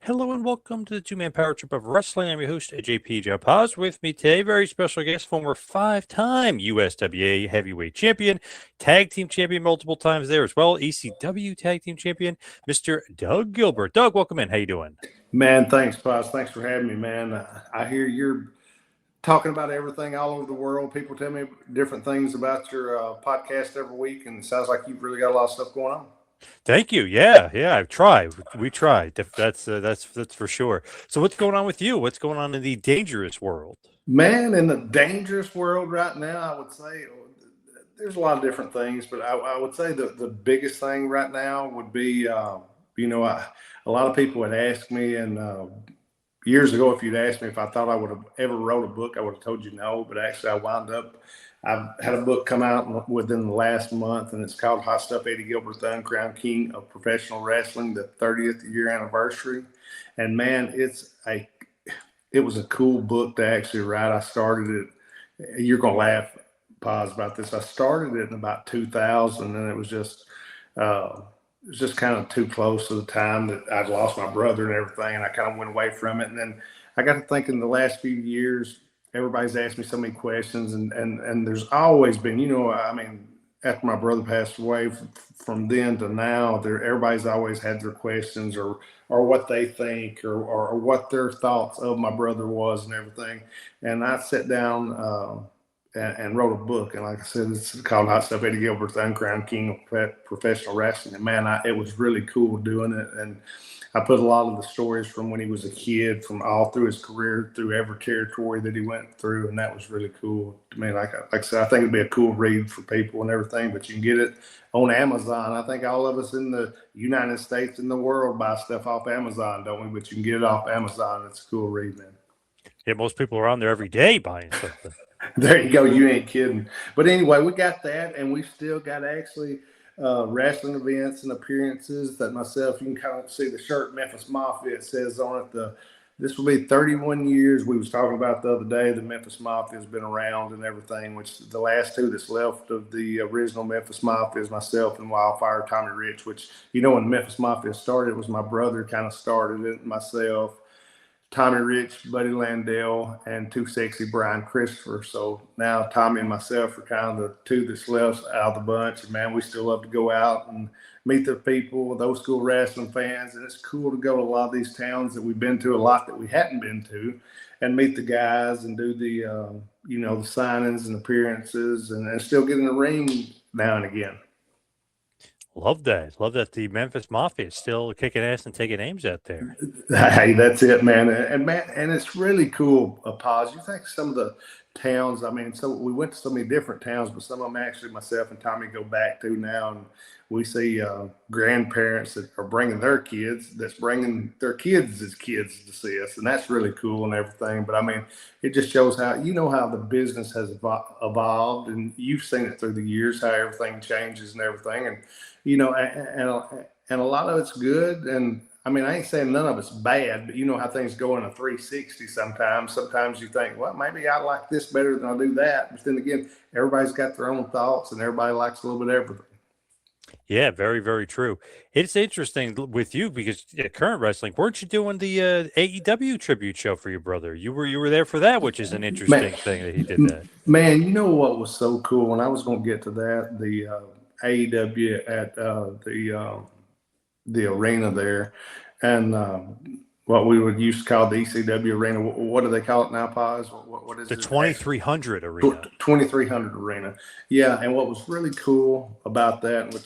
Hello and welcome to the two-man power trip of wrestling. I'm your host, JP John Poz. With me today, very special guest, former five-time USWA heavyweight champion, tag team champion multiple times there as well, ECW tag team champion, Mr. Doug Gilbert. Doug, welcome in. How you doing? Man, thanks, Poz. Thanks for having me, man. I hear you're talking about everything all over the world. People tell me different things about your podcast every week, and it sounds like you've really got a lot of stuff going on. Thank you. Yeah, I've tried. We tried. That's for sure. So what's going on with you? What's going on in the dangerous world? Man, in the dangerous world right now, I would say there's a lot of different things, but I would say the biggest thing right now would be, a lot of people had asked me, and years ago, if you'd asked me if I thought I would have ever wrote a book, I would have told you no, but actually I've had a book come out within the last month, and it's called Hot Stuff Eddie Gilbert, the Uncrowned King of Professional Wrestling, the 30th year anniversary. And man, it was a cool book to actually write. I started it, you're going to laugh, Paz, about this. I started it in about 2000, and it was just kind of too close to the time that I'd lost my brother and everything, and I kind of went away from it. And then I got to thinking the last few years, everybody's asked me so many questions, and there's always been, after my brother passed away, from then to now, everybody's always had their questions or what they think or what their thoughts of my brother was and everything. And I sat down and wrote a book, and like I said, it's called Hot Stuff Eddie Gilbert, the Uncrowned King of Professional Wrestling. And man, it was really cool doing it, and I put a lot of the stories from when he was a kid, from all through his career, through every territory that he went through, and that was really cool to me. Like I said, I think it'd be a cool read for people and everything, but you can get it on Amazon. I think all of us in the United States and the world buy stuff off Amazon, don't we? But you can get it off Amazon. It's a cool read, man. Yeah, most people are on there every day buying something. There you go. You ain't kidding. But anyway, we got that, and we still got actually wrestling events and appearances that myself, you can kind of see the shirt Memphis Mafia, it says on it, this will be 31 years. We was talking about the other day, the Memphis Mafia has been around and everything, which the last two that's left of the original Memphis Mafia is myself and Wildfire Tommy Rich, which, when the Memphis Mafia started, it was my brother kind of started it, myself, Tommy Rich, Buddy Landell, and Too Sexy Brian Christopher. So now Tommy and myself are kind of the two that's left out of the bunch. And man, we still love to go out and meet the people, those school wrestling fans. And it's cool to go to a lot of these towns that we've been to, a lot that we hadn't been to, and meet the guys and do the, the signings and appearances, and still get in the ring now and again. Love that. Love that the Memphis Mafia is still kicking ass and taking names out there. Hey, that's it, man. And it's really cool, Paz. You think some of the towns, so we went to so many different towns, but some of them actually myself and Tommy go back to now, and we see grandparents that are bringing their kids, that's bringing their kids as kids to see us, and that's really cool and everything. But it just shows how, how the business has evolved, and you've seen it through the years, how everything changes and everything, and and a lot of it's good, and I ain't saying none of it's bad, but you know how things go in a 360 sometimes. Sometimes you think, well, maybe I like this better than I do that. But then again, everybody's got their own thoughts, and everybody likes a little bit of everything. Yeah, very, very true. It's interesting with you because current wrestling, weren't you doing the AEW tribute show for your brother? You were there for that, which is an interesting thing that he did that. Man, you know what was so cool, and I was going to get to that, the AEW at the arena there, and what we would used to call the ECW arena. What do they call it now, Paz? What is the it? 2300 arena. 2300 arena. Yeah, and what was really cool about that, which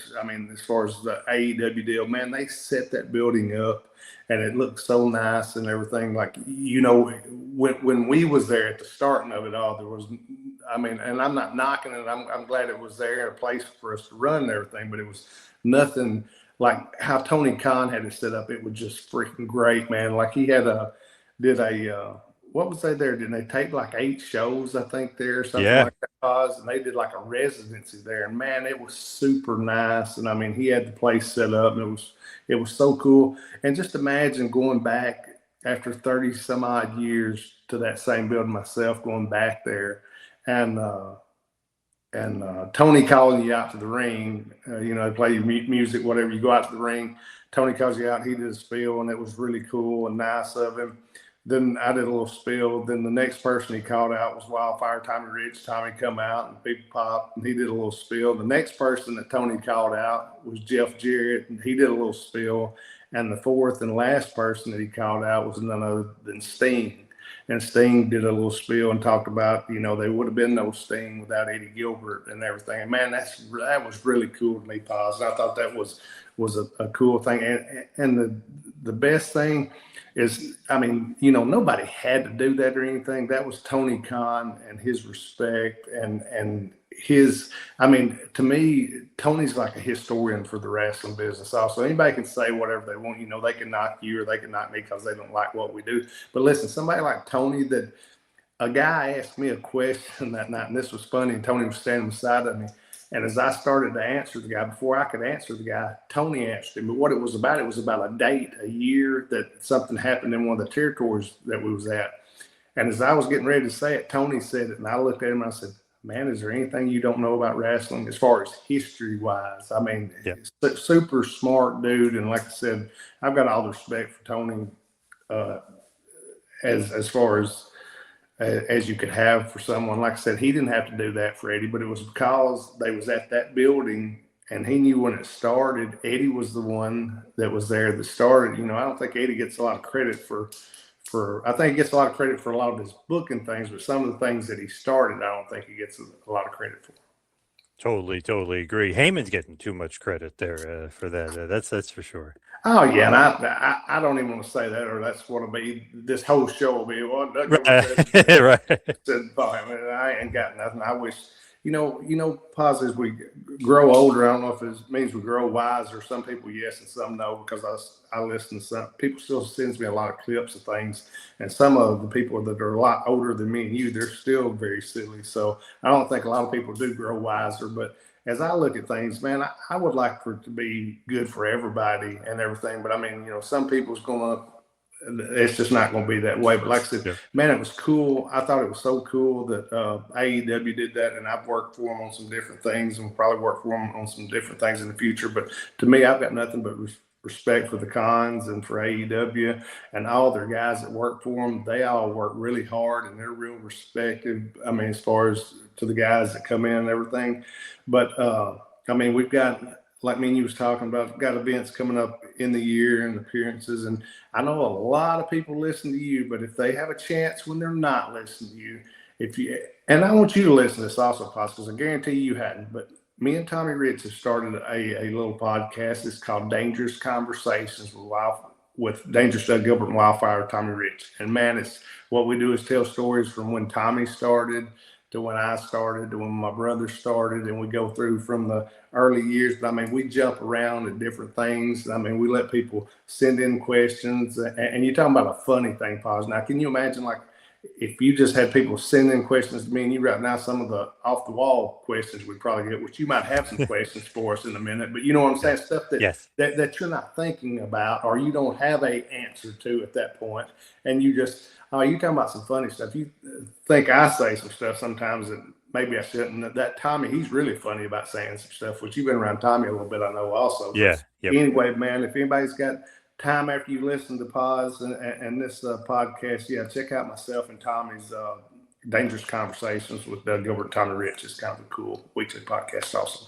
as far as the AEW deal, man, they set that building up, and it looked so nice and everything. Like, when we was there at the starting of it all, there was, and I'm not knocking it. I'm glad it was there, a place for us to run and everything, but it was nothing like how Tony Khan had it set up. It was just freaking great, man. Like he had what was they there? Didn't they take like 8 shows, I think, there or something like that? And they did like a residency there, and man, it was super nice. And he had the place set up, and it was so cool. And just imagine going back after 30 some odd years to that same building myself, going back there, and Tony calling you out to the ring, play your music, whatever, you go out to the ring. Tony calls you out. He did a spiel, and it was really cool and nice of him. Then I did a little spiel. Then the next person he called out was Wildfire Tommy Rich. Tommy come out and people popped, and he did a little spiel. The next person that Tony called out was Jeff Jarrett, and he did a little spiel. And the fourth and last person that he called out was none other than Sting. And Sting did a little spiel and talked about, you know, there would have been no Sting without Eddie Gilbert and everything. And man, that was really cool to me, Poz. I thought that was a cool thing. And the best thing is, I mean, you know, nobody had to do that or anything. That was Tony Khan and his respect and his, I mean, to me, Tony's like a historian for the wrestling business also. Anybody can say whatever they want. You know, they can knock you or they can knock me because they don't like what we do. But listen, somebody like Tony, that a guy asked me a question that night, and this was funny, and Tony was standing beside of me. And as I started to answer the guy, before I could answer the guy, Tony answered him. But what it was about a date, a year that something happened in one of the territories that we was at. And as I was getting ready to say it, Tony said it, and I looked at him and I said, man, is there anything you don't know about wrestling as far as history-wise? I mean, super smart dude. And like I said, I've got all the respect for Tony as far as you could have for someone. Like I said, he didn't have to do that for Eddie, but it was because they was at that building and he knew when it started. Eddie was the one that was there that started. You know, I don't think Eddie gets a lot of credit for I think he gets a lot of credit for a lot of his booking things, but some of the things that he started, I don't think he gets a lot of credit for. Totally agree. Heyman's getting too much credit there for that. That's for sure. Oh yeah, and I don't even want to say that, or that's what it'll be. This whole show will be Doug right. Said by him, and I ain't got nothing. I wish, you know, Poz, as we grow older, I don't know if it means we grow wiser. Some people yes, and some no, because I listen to some people still sends me a lot of clips of things, and some of the people that are a lot older than me and you, they're still very silly. So I don't think a lot of people do grow wiser, but as I look at things, man, I would like for it to be good for everybody and everything. But I mean, you know, some people's it's just not going to be that way. But like I said, man, it was cool. I thought it was so cool that AEW did that, and I've worked for them on some different things and will probably work for them on some different things in the future. But to me, I've got nothing but respect for the Khans and for AEW and all their guys that work for them. They all work really hard and they're real respected. I mean, as far as to the guys that come in and everything. But I mean, we've got, like me and you was talking about, got events coming up in the year and appearances. And I know a lot of people listen to you, but if they have a chance when they're not listening to you, and I want you to listen to this also, because I guarantee you hadn't, but me and Tommy Rich have started a little podcast. It's called Dangerous Conversations with Dangerous Doug Gilbert and Wildfire Tommy Rich. And man, it's what we do is tell stories from when Tommy started to when I started to when my brother started, and we go through from the early years. But I mean, we jump around at different things. I mean, we let people send in questions, and you're talking about a funny thing, Poz. Now, can you imagine, like, if you just had people send in questions to me and you right now, some of the off the wall questions we'd probably get, which you might have some questions for us in a minute, but you know what I'm saying? Stuff that you're not thinking about, or you don't have a answer to at that point. And you just, you're talking about some funny stuff. You think I say some stuff sometimes that maybe I shouldn't. That Tommy, he's really funny about saying some stuff, which you've been around Tommy a little bit, I know also. Anyway, man, if anybody's got time after you listen to Poz and this podcast, check out myself and Tommy's Dangerous Conversations with Doug Gilbert and Tommy Rich. It's kind of a cool weekly podcast also.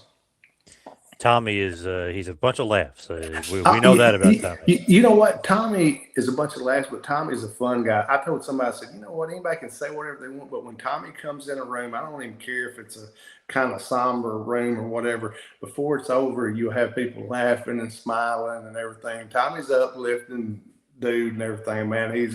Tommy is he's a bunch of laughs. We know that about Tommy. You know what? Tommy is a bunch of laughs, but Tommy is a fun guy. I told somebody, I said, you know what? Anybody can say whatever they want, but when Tommy comes in a room, I don't even care if it's a kind of somber room or whatever. Before it's over, you'll have people laughing and smiling and everything. Tommy's an uplifting dude and everything, man. He's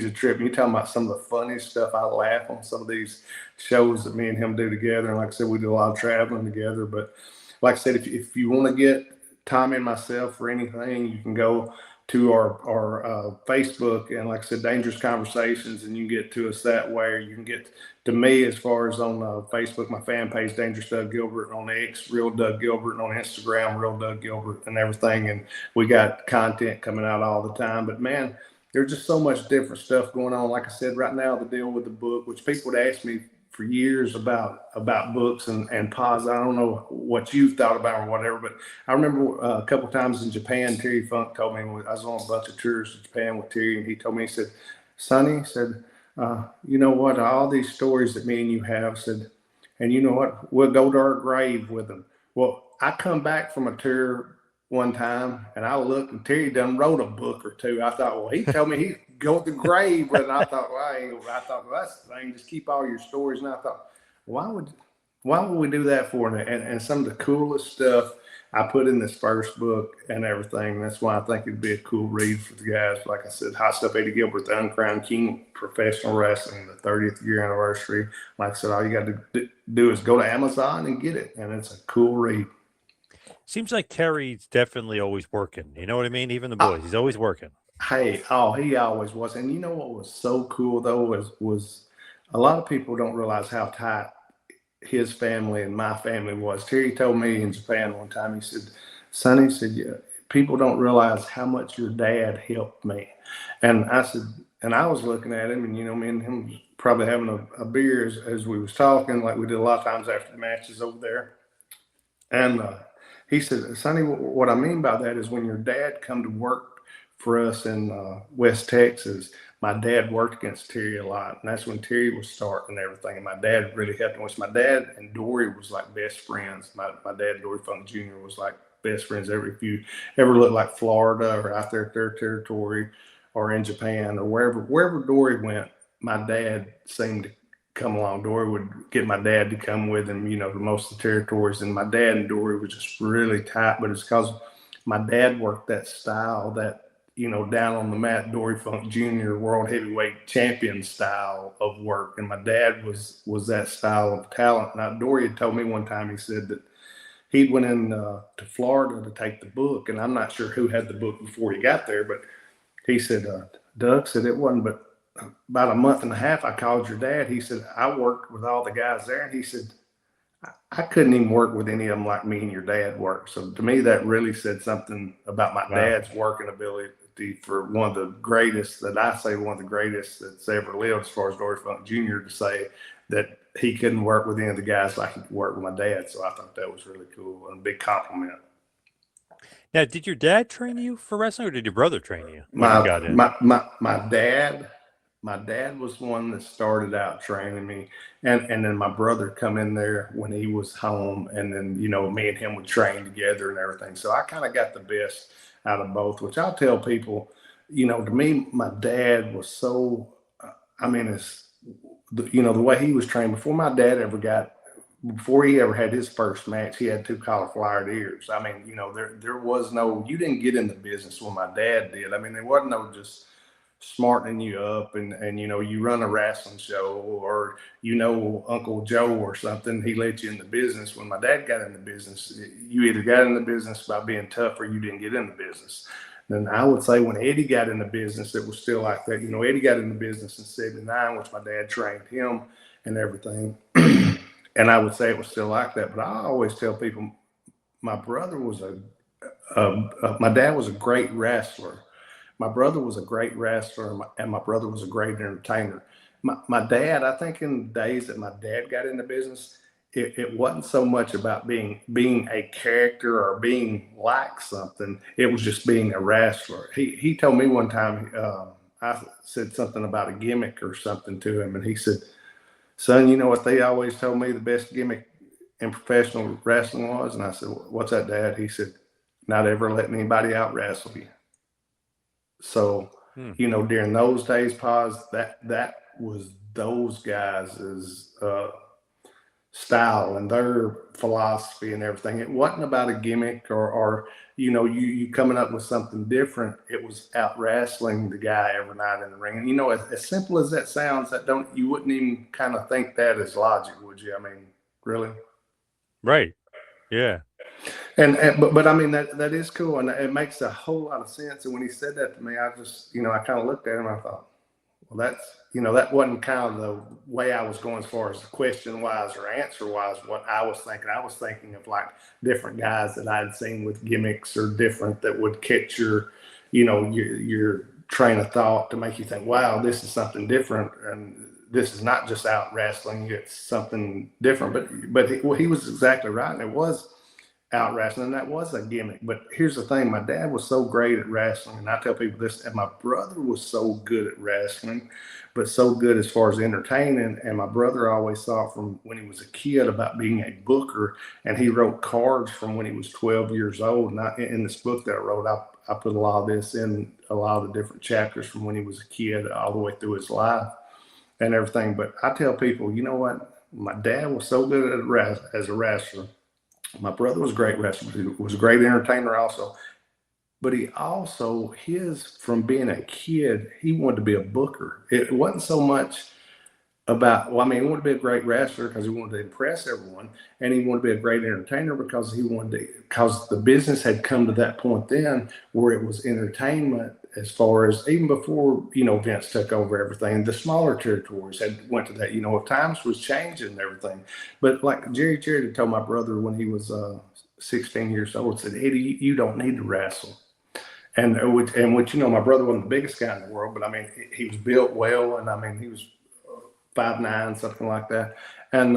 a trip. You're talking about some of the funniest stuff. I laugh on some of these shows that me and him do together. And like I said, we do a lot of traveling together, but like I said, if you want to get Tommy and myself for anything, you can go to our Facebook, and like I said, Dangerous Conversations, and you can get to us that way. You can get to me as far as on Facebook, my fan page, Dangerous Doug Gilbert, on X, Real Doug Gilbert, and on Instagram, Real Doug Gilbert, and everything. And we got content coming out all the time. But man, there's just so much different stuff going on. Like I said, right now, the deal with the book, which people would ask me for years about books and Poz. I don't know what you thought about or whatever, but I remember a couple times in Japan, Terry Funk told me, I was on a bunch of tours to Japan with Terry, and he told me, he said, Sonny, he said, you know what, all these stories that me and you have, said, and you know what, we'll go to our grave with them. Well, I come back from a tour one time, and I looked, and Terry done wrote a book or two. I thought, well, he told me he'd go to the grave, but I thought, well, well, that's the thing, just keep all your stories. And I thought, why would we do that for? And some of the coolest stuff I put in this first book and everything. That's why I think it'd be a cool read for the guys. Like I said, Hot Stuff Eddie Gilbert, the Uncrowned King Professional Wrestling, the 30th year anniversary. Like I said, all you got to do is go to Amazon and get it, and it's a cool read. Seems like Terry's definitely always working. You know what I mean? Even the boys, he's always working. Hey, he always was. And you know what was so cool though was a lot of people don't realize how tight his family and my family was. Terry told me in Japan one time, he said, Sonny, said, yeah, people don't realize how much your dad helped me. And I said, and I was looking at him, and you know, me and him was probably having a beer as we was talking, like we did a lot of times after the matches over there. And he said, Sonny, what I mean by that is when your dad come to work for us in West Texas, my dad worked against Terry a lot. And that's when Terry was starting and everything. And my dad really helped him. My dad and Dory was like best friends. My dad, Dory Funk Jr., was like best friends. If you ever look like Florida or out there at their territory or in Japan or wherever Dory went, my dad seemed to come along. Dory would get my dad to come with him, you know, to most of the territories. And my dad and Dory was just really tight. But it's because my dad worked that style, that, you know, down on the mat, Dory Funk Jr., world heavyweight champion style of work. And my dad was that style of talent. Now, Dory had told me one time, he said that he went in to Florida to take the book. And I'm not sure who had the book before he got there, but he said, Doug said it wasn't but about a month and a half, I called your dad. He said, I worked with all the guys there. And he said, I couldn't even work with any of them like me and your dad worked. So to me, that really said something about my dad's working ability for one of the greatest, that I say one of the greatest that's ever lived, as far as Dory Funk Jr., to say that he couldn't work with any of the guys like he could work with my dad. So I thought that was really cool and a big compliment. Now, did your dad train you for wrestling, or did your brother train you? My dad was one that started out training me, and then my brother come in there when he was home, and then, you know, me and him would train together and everything. So I kind of got the best out of both, which I'll tell people, you know, to me, my dad was so, I mean, it's, you know, the way he was trained, before he ever had his first match, he had 2 cauliflower ears. I mean, you know, there was no, you didn't get in the business when my dad did. I mean, there wasn't no just smartening you up and you know, you run a wrestling show, or, you know, Uncle Joe or something, he let you in the business. When my dad got in the business, you either got in the business by being tough or you didn't get in the business. Then I would say when Eddie got in the business, it was still like that. You know, Eddie got in the business in '79, which my dad trained him and everything. And I would say it was still like that. But I always tell people, my brother was my dad was a great wrestler. My brother was a great wrestler, and my brother was a great entertainer. My dad, I think in the days that my dad got into business, it wasn't so much about being a character or being like something. It was just being a wrestler. He told me one time, I said something about a gimmick or something to him, and he said, son, you know what they always told me the best gimmick in professional wrestling was? And I said, what's that, Dad? He said, not ever letting anybody out wrestle you. So, you know, during those days, Poz, that was those guys' style and their philosophy and everything. It wasn't about a gimmick or you know, you coming up with something different. It was out wrestling the guy every night in the ring. And, you know, as simple as that sounds, you wouldn't even kind of think that as logic, would you? I mean, really? Right. Yeah. But I mean, that is cool, and it makes a whole lot of sense. And when he said that to me, I just, you know, I kind of looked at him and I thought, well, that's, you know, that wasn't kind of the way I was going as far as question wise or answer wise. What I was thinking of like different guys that I'd seen with gimmicks or different that would catch your, you know, your train of thought to make you think, wow, this is something different. And this is not just out wrestling, it's something different. But he was exactly right. And it was out wrestling, and that was a gimmick. But here's the thing, my dad was so great at wrestling, and I tell people this, and my brother was so good at wrestling, but so good as far as entertaining. And my brother always thought from when he was a kid about being a booker, and he wrote cards from when he was 12 years old. And in this book that I wrote, I put a lot of this in, a lot of the different chapters from when he was a kid all the way through his life and everything. But I tell people, you know what? My dad was so good as a wrestler. My brother was a great wrestler. He was a great entertainer also. But he also, from being a kid, he wanted to be a booker. It wasn't so much about, well, I mean, he wanted to be a great wrestler because he wanted to impress everyone. And he wanted to be a great entertainer because because the business had come to that point then where it was entertainment, as far as even before, Vince took over everything. The smaller territories had went to that, times was changing and everything. But like Jerry Jarrett told my brother when he was 16 years old, said, Eddie, you don't need to wrestle. And which, my brother wasn't the biggest guy in the world, but I mean, he was built well. And I mean, he was 5'9", something like that. And,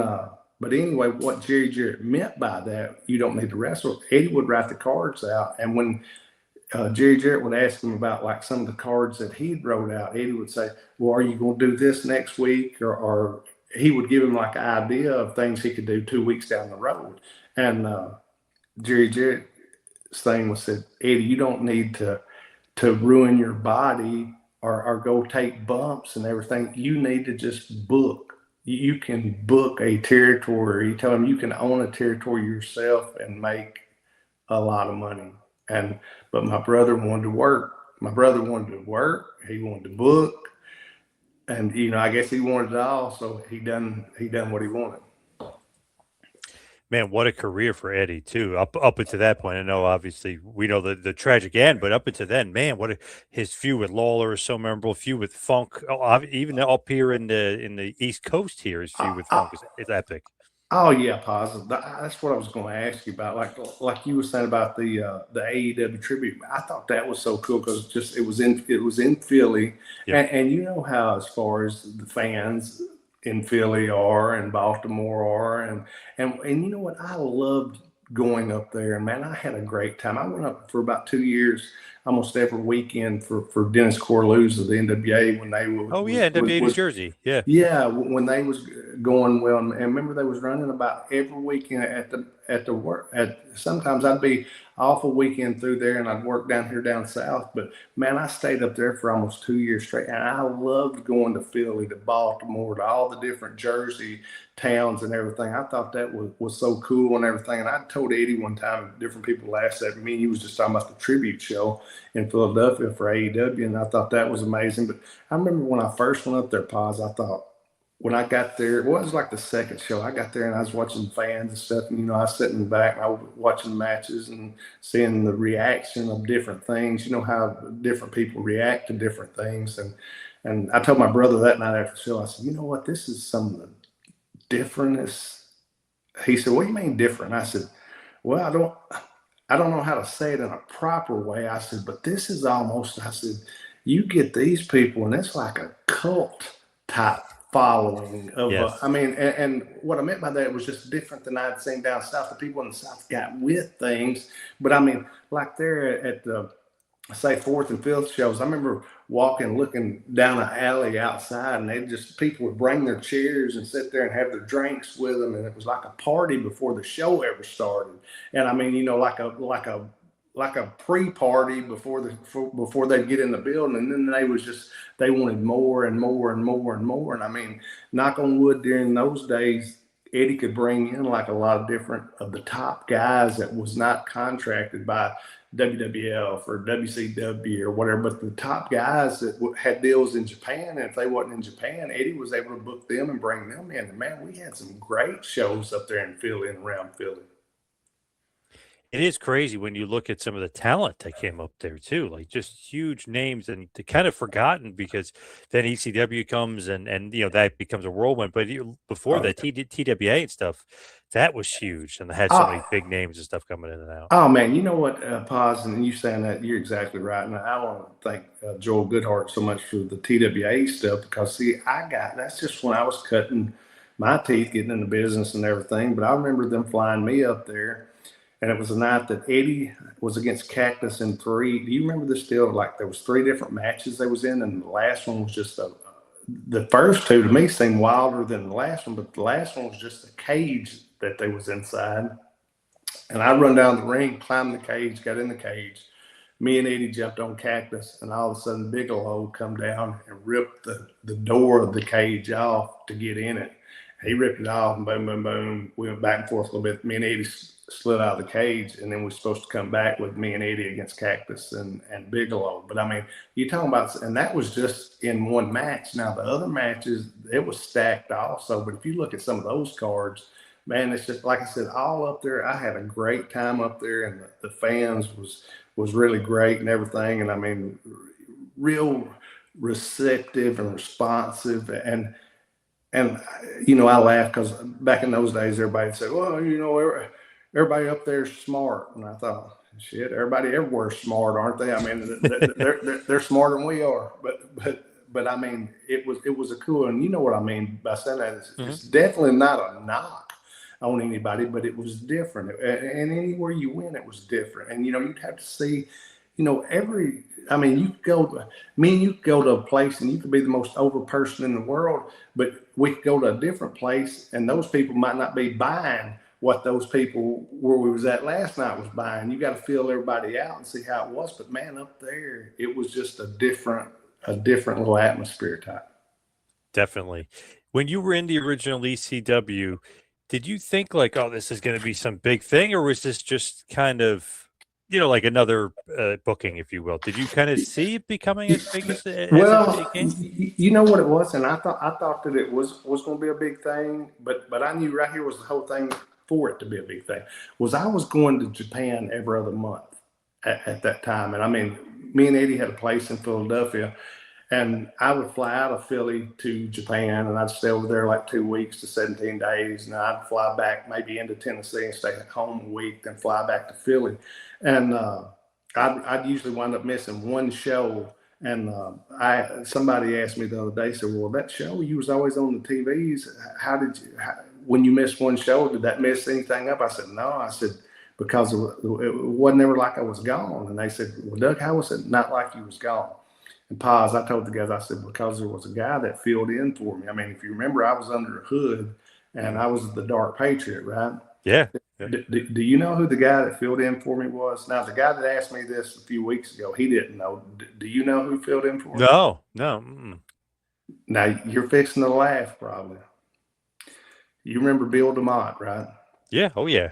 but anyway, what Jerry Jarrett meant by that, you don't need to wrestle, Eddie would write the cards out. And when Jerry Jarrett would ask him about like some of the cards that he'd wrote out, Eddie would say, well, are you going to do this next week? Or he would give him like an idea of things he could do 2 weeks down the road. And Jerry Jarrett's thing was said, Eddie, you don't need to ruin your body or go take bumps and everything. You need to just book. You can book a territory. You tell them you can own a territory yourself and make a lot of money. But my brother wanted to work. He wanted to book. And, I guess he wanted it all. So he done what he wanted. Man, what a career for Eddie too. Up until that point, I know obviously we know the tragic end, but up until then, man, his feud with Lawler is so memorable. Feud with Funk, even up here in the East Coast here, his feud with Funk is epic. Oh yeah, positive. That's what I was going to ask you about. Like you were saying about the AEW tribute. I thought that was so cool because it was in Philly, yep. and you know how as far as the fans in Philly are and Baltimore are, and you know what, I loved going up there, and man, I had a great time. I went up for about 2 years, almost every weekend for Dennis Corlews of the NWA when they were. Oh yeah, NWA New Jersey, yeah. Yeah, when they was going well, and remember they was running about every weekend at the work. Sometimes I'd be off a weekend through there, and I'd work down south. But man, I stayed up there for almost 2 years straight, and I loved going to Philly, to Baltimore, to all the different Jersey towns and everything. I thought that was so cool and everything. And I told Eddie one time, different people laughed at me. He was just talking about the tribute show in Philadelphia for AEW, and I thought that was amazing. But I remember when I first went up there, Poz, I thought, when I got there, it was like the second show. I got there and I was watching fans and stuff. And, I was sitting back and I was watching matches and seeing the reaction of different things. You know how different people react to different things. And I told my brother that night after the show, I said, you know what, this is some of the differentest. He said, what do you mean different? I said, well, I don't know how to say it in a proper way. I said, but this is almost, I said, you get these people and it's like a cult type following of, yes. And what I meant by that was just different than I'd seen down south. The people in the south got with things, but I mean, like there at the, say, 4th and 5th shows, I remember looking down an alley outside, and people would bring their chairs and sit there and have their drinks with them, and it was like a party before the show ever started. And I mean, like a pre-party before they get in the building, and then they wanted more and more and more and more. And I mean, knock on wood, during those days, Eddie could bring in like a lot of different of the top guys that was not contracted by WWF or WCW or whatever, but the top guys that had deals in Japan. And if they wasn't in Japan, Eddie was able to book them and bring them in. And man, we had some great shows up there in Philly and around Philly. It is crazy when you look at some of the talent that came up there too, like just huge names, and they're kind of forgotten because then ECW comes and that becomes a whirlwind. But before that, TWA and stuff, that was huge, and they had so many big names and stuff coming in and out. Oh man, you know what, Poz, and you saying that, you're exactly right. And I want to thank Joel Goodhart so much for the TWA stuff, because see, that's just when I was cutting my teeth, getting into business and everything. But I remember them flying me up there. And it was a night that Eddie was against Cactus in 3. Do you remember this deal? Like there was 3 different matches they was in, and the last one was just the first 2 to me seemed wilder than the last one, but the last one was just a cage that they was inside. And I run down the ring, climbed the cage, got in the cage. Me and Eddie jumped on Cactus, and all of a sudden 𝐵igelow come down and ripped the door of the cage off to get in it. He ripped it off, and boom, boom, boom. We went back and forth a little bit. Me and Eddie slid out of the cage, and then we're supposed to come back with me and Eddie against Cactus and 𝐵igelow. But I mean, you're talking about, and that was just in one match. Now the other matches, it was stacked also. But if you look at some of those cards, man, it's just like I said, all up there. I had a great time up there, and the fans was really great and everything. And I mean, real receptive and responsive. And I laugh because back in those days, everybody said, well, everybody up there's smart. And I thought, shit, everybody everywhere's smart, aren't they? I mean, they're smarter than we are. But I mean, it was a cool, and you know what I mean by saying that. It's definitely not a knock on anybody, but it was different. And anywhere you went, it was different. And you'd have to see, you could go to a place and you could be the most over person in the world, but we could go to a different place and those people might not be buying what those people where we was at last night was buying. You got to feel everybody out and see how it was. But man, up there, it was just a different little atmosphere type. Definitely. When you were in the original ECW, did you think like, oh, this is going to be some big thing, or was this just kind of, like another booking, if you will? Did you kind of see it becoming as big as it became? You know what it was, and I thought that it was going to be a big thing, but I knew right here was the whole thing for it to be a big thing. I was going to Japan every other month at that time, and I mean, me and Eddie had a place in Philadelphia, and I would fly out of Philly to Japan, and I'd stay over there like 2 weeks to 17 days, and I'd fly back maybe into Tennessee and stay at home a week, then fly back to Philly. And I'd usually wind up missing one show. And somebody asked me the other day, said, well, that show, you was always on the TVs. When you missed one show, did that mess anything up? I said, no. I said, because it wasn't ever like I was gone. And they said, well, Doug, how was it not like you was gone? And Poz, I told the guys, I said, because there was a guy that filled in for me. I mean, if you remember, I was under a hood and I was the Dark Patriot, right? Yeah. Do you know who the guy that filled in for me was? Now, the guy that asked me this a few weeks ago, he didn't know. Do you know who filled in for me? No. Mm-mm. Now, you're fixing to laugh, probably. You remember Bill DeMott, right? Yeah. Oh, yeah.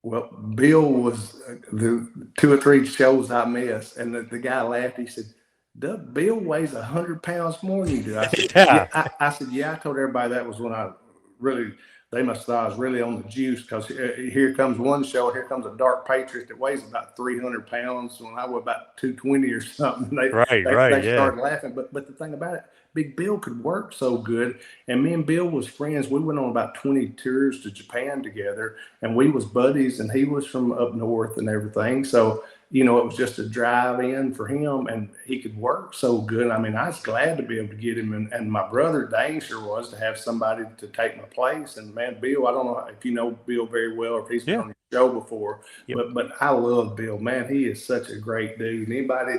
Well, Bill was the 2 or 3 shows I missed, and the guy laughed. He said, Doug, Bill weighs 100 pounds more than you do. I said, yeah. I said, yeah, I told everybody that was when I really – they must have thought I was really on the juice, because here comes one show. Here comes a Dark Patriot that weighs about 300 pounds when I was about 220 or something. They started laughing. But the thing about it, Big Bill could work so good. And me and Bill was friends. We went on about 20 tours to Japan together, and we was buddies, and he was from up north and everything. So, it was just a drive in for him, and he could work so good. I mean, I was glad to be able to get him, and my brother Dane sure was, to have somebody to take my place. And man, Bill, I don't know if you know Bill very well, or if he's been on your show before, but I love Bill, man. He is such a great dude. Anybody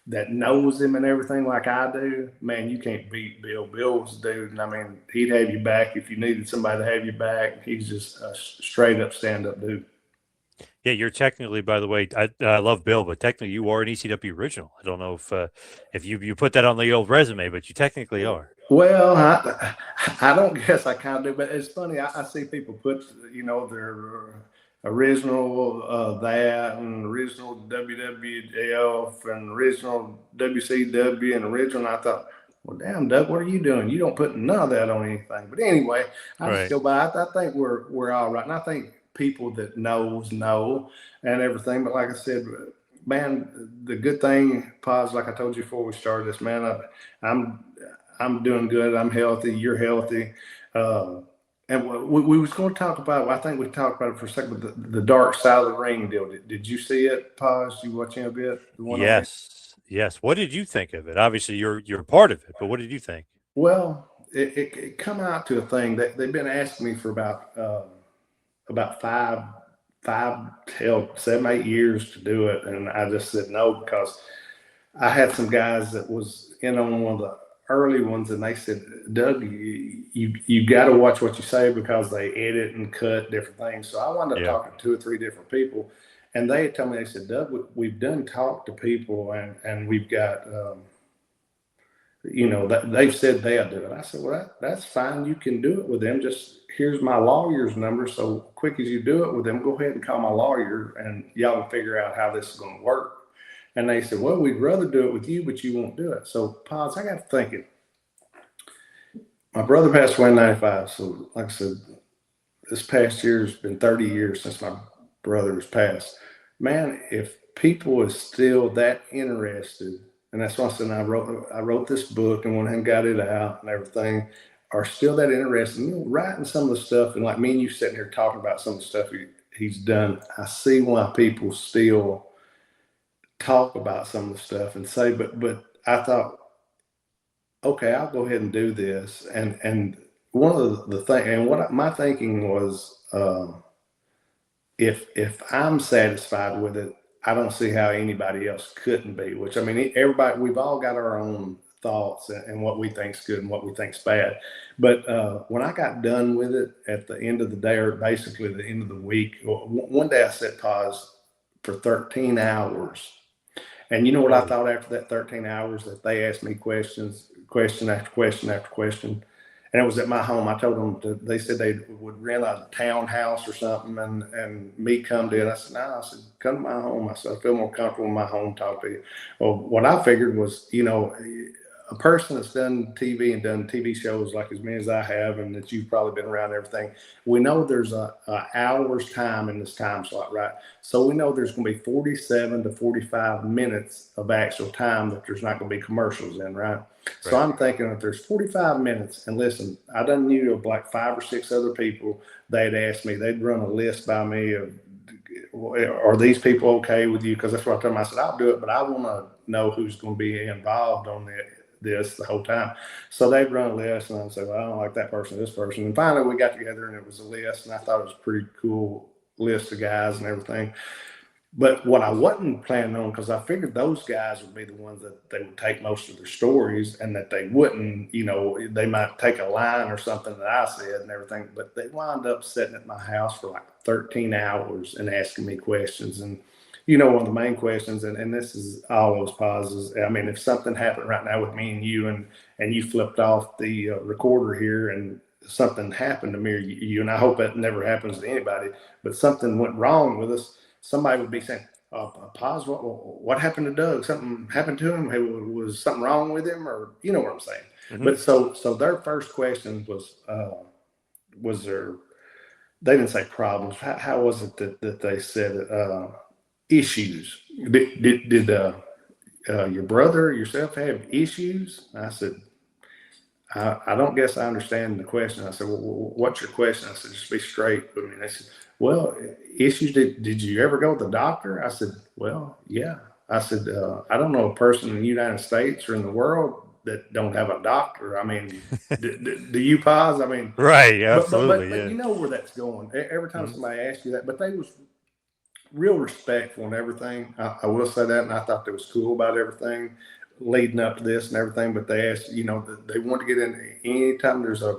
that knows him and everything like I do, man, you can't beat Bill. Bill was a dude, and I mean, he'd have you back if you needed somebody to have you back. He's just a straight up stand-up dude. Yeah, you're technically, by the way, I love Bill, but technically you are an ECW original. I don't know if you put that on the old resume, but you technically are. Well, I don't guess I kind of do, but it's funny. I see people put, their original that, and original WWF, and original WCW, and original. And I thought, well, damn, Doug, what are you doing? You don't put none of that on anything. But anyway, I just go by. I think we're all right, and I think people that know and everything. But like I said, man, the good thing, Poz, like I told you before we started this, man, I'm doing good. I'm healthy. You're healthy. And we was going to talk about, I think we talked about it for a second, but the dark side of the ring deal. Did you see it, Poz? You watching a bit? Yes. What did you think of it? Obviously, you're part of it, but what did you think? Well, it come out to a thing that they've been asking me for about 7, 8 years to do it, and I just said no, because I had some guys that was in on one of the early ones, and they said, Doug, you got to watch what you say, because they edit and cut different things. So I wound up talking to 2 or 3 different people, and they told me, they said, Doug, we've done talk to people, and we've got they've said they'll do it. I said, well, that's fine. You can do it with them. Just here's my lawyer's number. So quick as you do it with them, go ahead and call my lawyer, and y'all can figure out how this is going to work. And they said, well, we'd rather do it with you, but you won't do it. So, Poz, I got thinking. My brother passed away in 95. So, like I said, this past year has been 30 years since my brother was passed. Man, if people is still that interested, and that's why I said I wrote this book and went and got it out and everything, are still that interested, writing some of the stuff, and like me and you sitting here talking about some of the stuff he's done, I see why people still talk about some of the stuff and say, but I thought, okay, I'll go ahead and do this. And one of the thing, and what my thinking was, if I'm satisfied with it, I don't see how anybody else couldn't be. Which, I mean, everybody, we've all got our own thoughts and what we think's good and what we think's bad. But when I got done with it at the end of the day, or basically the end of the week, one day I sat Poz for 13 hours. And you know what I thought after that 13 hours? That they asked me question after question after question. And it was at my home. I told them, they said they would rent a townhouse or something and me come to it. I said, no, I said, come to my home. I said, I feel more comfortable in my home, talk to you. Well, what I figured was, a person that's done TV and done TV shows like as many as I have, and that you've probably been around everything, we know there's a hour's time in this time slot, right? So we know there's going to be 47 to 45 minutes of actual time that there's not going to be commercials in, right? So I'm thinking if there's 45 minutes, and listen, I done knew of like 5 or 6 other people, they'd ask me, they'd run a list by me of, are these people okay with you? Because that's what I told them. I said, I'll do it, but I want to know who's going to be involved on this the whole time. So they'd run a list, and I'd say, well, I don't like that person, this person. And finally we got together, and it was a list, and I thought it was a pretty cool list of guys and everything. But what I wasn't planning on, because I figured those guys would be the ones that they would take most of their stories, and that they wouldn't, they might take a line or something that I said and everything, but they wound up sitting at my house for like 13 hours and asking me questions. And, one of the main questions, and this is all those pauses. I mean, if something happened right now with me and you, and you flipped off the recorder here, and something happened to me or you, and I hope that never happens to anybody, but something went wrong with us, somebody would be saying, Poz, what happened to Doug? Something happened to him? Was something wrong with him? Or you know what I'm saying? Mm-hmm. But so their first question was there, they didn't say problems. How was it that they said issues? Did your brother or yourself have issues? I said, I don't guess I understand the question. I said, well, what's your question? I said, just be straight with me. And they said, well, issues, did you ever go to the doctor? I said, well, yeah. I said, I don't know a person in the United States or in the world that don't have a doctor. I mean, do you, Poz? I mean, right, absolutely. But you know where that's going. Every time somebody asks you that, but they was real respectful and everything. I will say that, and I thought that was cool about everything leading up to this and everything. But they asked, they want to get in anytime there's a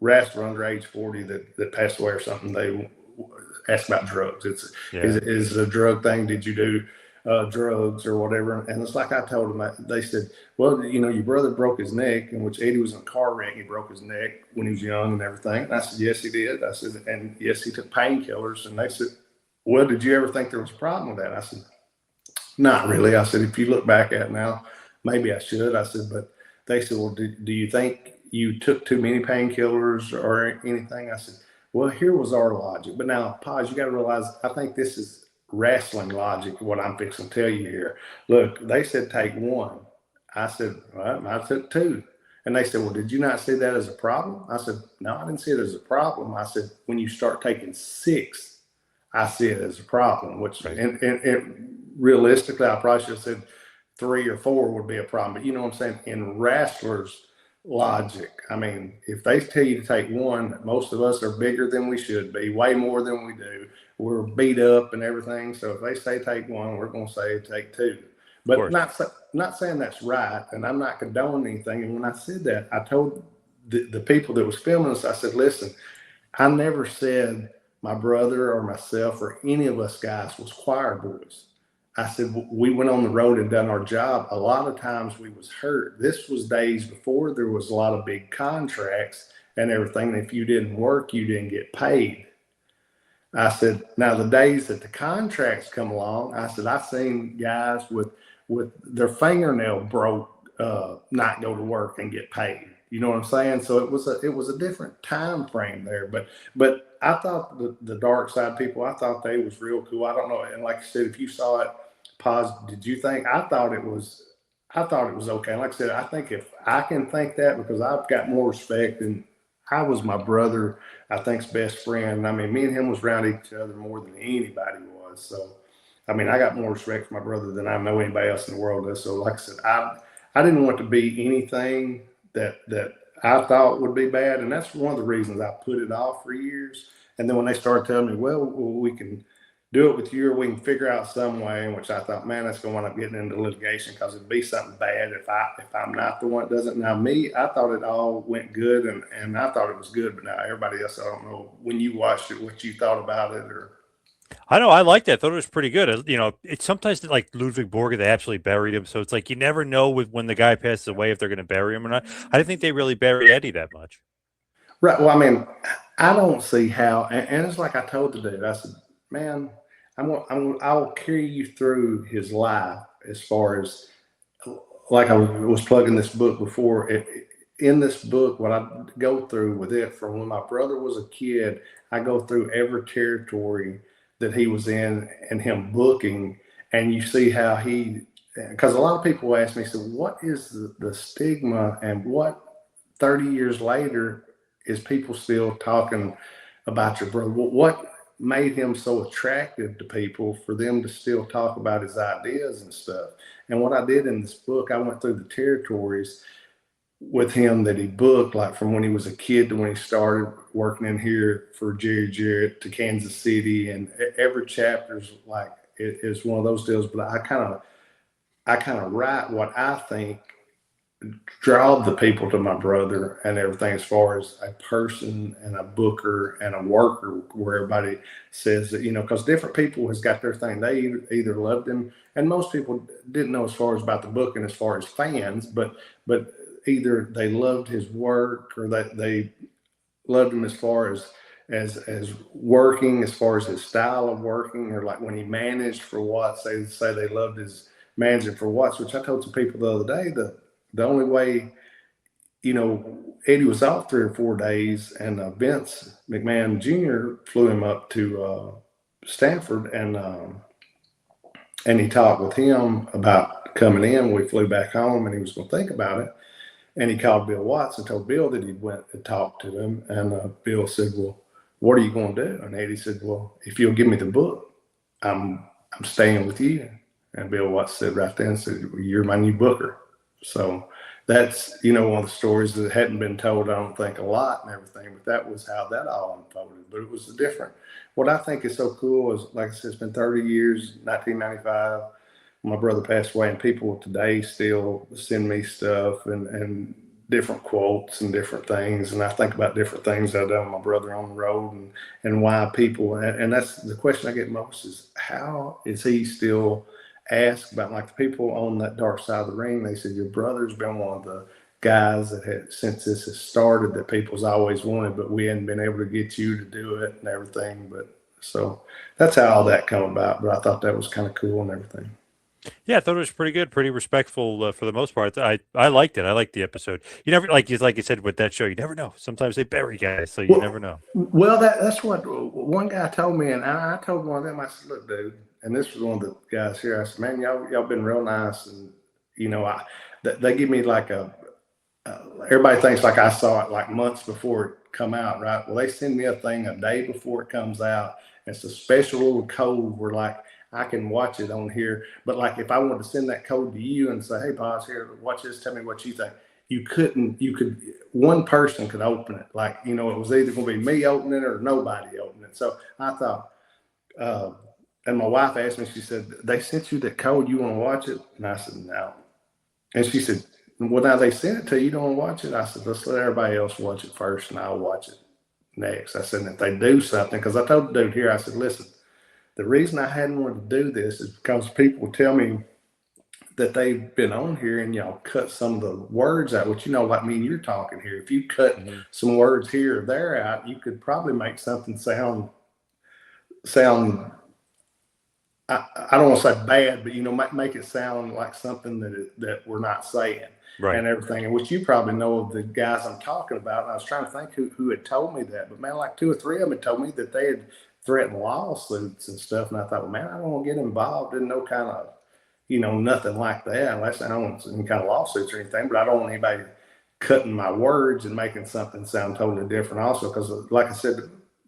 wrestler under age 40 that passed away or something, they ask about drugs. Is it a drug thing? Did you do drugs or whatever? And it's like I told them, they said, well, your brother broke his neck, in which Eddie was in a car wreck. He broke his neck when he was young and everything. And I said, yes, he did. I said, and yes, he took painkillers. And they said, well, did you ever think there was a problem with that? I said, not really. I said, if you look back at it now, maybe I should. I said, but they said, well, do you think you took too many painkillers or anything? I said, Well, here was our logic. But now, Poz, you got to realize, I think this is wrestling logic, what I'm fixing to tell you here. Look, they said take one. I said, well, I took two. And they said, well, did you not see that as a problem? I said, no, I didn't see it as a problem. I said, when you start taking six, I see it as a problem, which Right. and realistically, I probably should have said 3 or 4 would be a problem. But you know what I'm saying? In wrestlers' logic, I mean, if they tell you to take one, most of us are bigger than we should be, way more than we do. We're beat up and everything. So if they say take one, we're going to say take two. But not saying that's right, and I'm not condoning anything. And when I said that, I told the people that was filming us, I said, listen, I never said my brother or myself or any of us guys was choir boys. I said, we went on the road and done our job. A lot of times we was hurt. This was days before there was a lot of big contracts and everything. And if you didn't work, you didn't get paid. I said, now the days that the contracts come along, I said, I've seen guys with their fingernail broke, not go to work and get paid. You know what I'm saying? So it was a different time frame there. But I thought the dark side people, I thought they was real cool. I don't know. And like I said, if you saw it, Poz, did you think? I thought it was okay. Like I said, I think if I can think that, because I've got more respect, and I was my brother, I think's best friend. I mean, me and him was around each other more than anybody was. So, I mean, I got more respect for my brother than I know anybody else in the world does. So, like I said, I didn't want to be anything that I thought would be bad. And that's one of the reasons I put it off for years. And then when they started telling me, well, we can do it with you, or we can figure out some way, in which I thought, man, that's going to wind up getting into litigation, because it'd be something bad if I'm not the one that does it. Now, me, I thought it all went good, and I thought it was good, but now everybody else, I don't know, when you watched it, what you thought about it, or... I know, I liked that. I thought it was pretty good. You know, it's sometimes like Ludwig Borga, they actually buried him. So it's like you never know when the guy passes away if they're going to bury him or not. I didn't think they really buried Eddie that much. Right. Well, I mean, I don't see how, and it's like I told the dude, I said, man, I'll carry you through his life, as far as, like I was plugging this book before. In this book, what I go through with it, from when my brother was a kid, I go through every territory that he was in and him booking, and you see how because a lot of people ask me, so what is the stigma, and what 30 years later is people still talking about your brother? What made him so attractive to people for them to still talk about his ideas and stuff? And what I did in this book, I went through the territories with him that he booked, like from when he was a kid to when he started working in here for Jerry Jarrett, to Kansas City, and every chapter's like it is one of those deals. But I kind of write what I think draw the people to my brother and everything, as far as a person and a booker and a worker, where everybody says that, you know, because different people has got their thing. They either loved him, and most people didn't know as far as about the booking as far as fans, but either they loved his work, or that they loved him as far as working, as far as his style of working, or like when he managed for Watts, they say they loved his managing for Watts, which I told some people the other day, the only way, you know, Eddie was off 3 or 4 days, and Vince McMahon Jr. flew him up to Stanford, and he talked with him about coming in. We flew back home, and he was going to think about it. And he called Bill Watts and told Bill that he went and talked to him. And Bill said, well, what are you going to do? And Eddie said, well, if you'll give me the book, I'm staying with you. And Bill Watts said right then, said, well, you're my new booker. So that's, you know, one of the stories that hadn't been told, I don't think, a lot and everything, but that was how that all unfolded. But it was different. What I think is so cool is, like I said, it's been 30 years, 1995. My brother passed away, and people today still send me stuff and different quotes and different things. And I think about different things I've done with my brother on the road, and why people, and that's the question I get most, is how is he still asked about? Like the people on that dark side of the ring, they said, your brother's been one of the guys that had, since this has started, that people's always wanted, but we hadn't been able to get you to do it and everything. But so that's how all that come about. But I thought that was kind of cool and everything. Yeah, I thought it was pretty good, pretty respectful for the most part. I liked it. I liked the episode. You never like you said with that show. You never know. Sometimes they bury guys, so you never know. Well, that's what one guy told me, and I told one of them. I said, "Look, dude," and this was one of the guys here. I said, "Man, y'all been real nice, and they give me like everybody thinks like I saw it like months before it come out, right? Well, they send me a thing a day before it comes out. It's a special little code where like I can watch it on here. But like if I wanted to send that code to you and say, hey, Poz, here, watch this, tell me what you think. You couldn't, one person could open it. Like, it was either going to be me opening it or nobody opening it. So I thought, and my wife asked me, she said, they sent you that code, you want to watch it? And I said, no. And she said, well, now they sent it to you, you don't want to watch it? I said, let's let everybody else watch it first and I'll watch it next. I said, if they do something, because I told the dude here, I said, listen, the reason I hadn't wanted to do this is because people tell me that they've been on here and y'all cut some of the words out, which like me and you're talking here. If you cut some words here or there out, you could probably make something sound I don't want to say bad, but make it sound like something that we're not saying, right? And everything, and which you probably know of the guys I'm talking about. And I was trying to think who had told me that, but man, like 2 or 3 of them had told me that they had threatened lawsuits and stuff. And I thought, well, man, I don't want to get involved in no kind of, nothing like that, unless I don't want any kind of lawsuits or anything. But I don't want anybody cutting my words and making something sound totally different. Also, because like I said,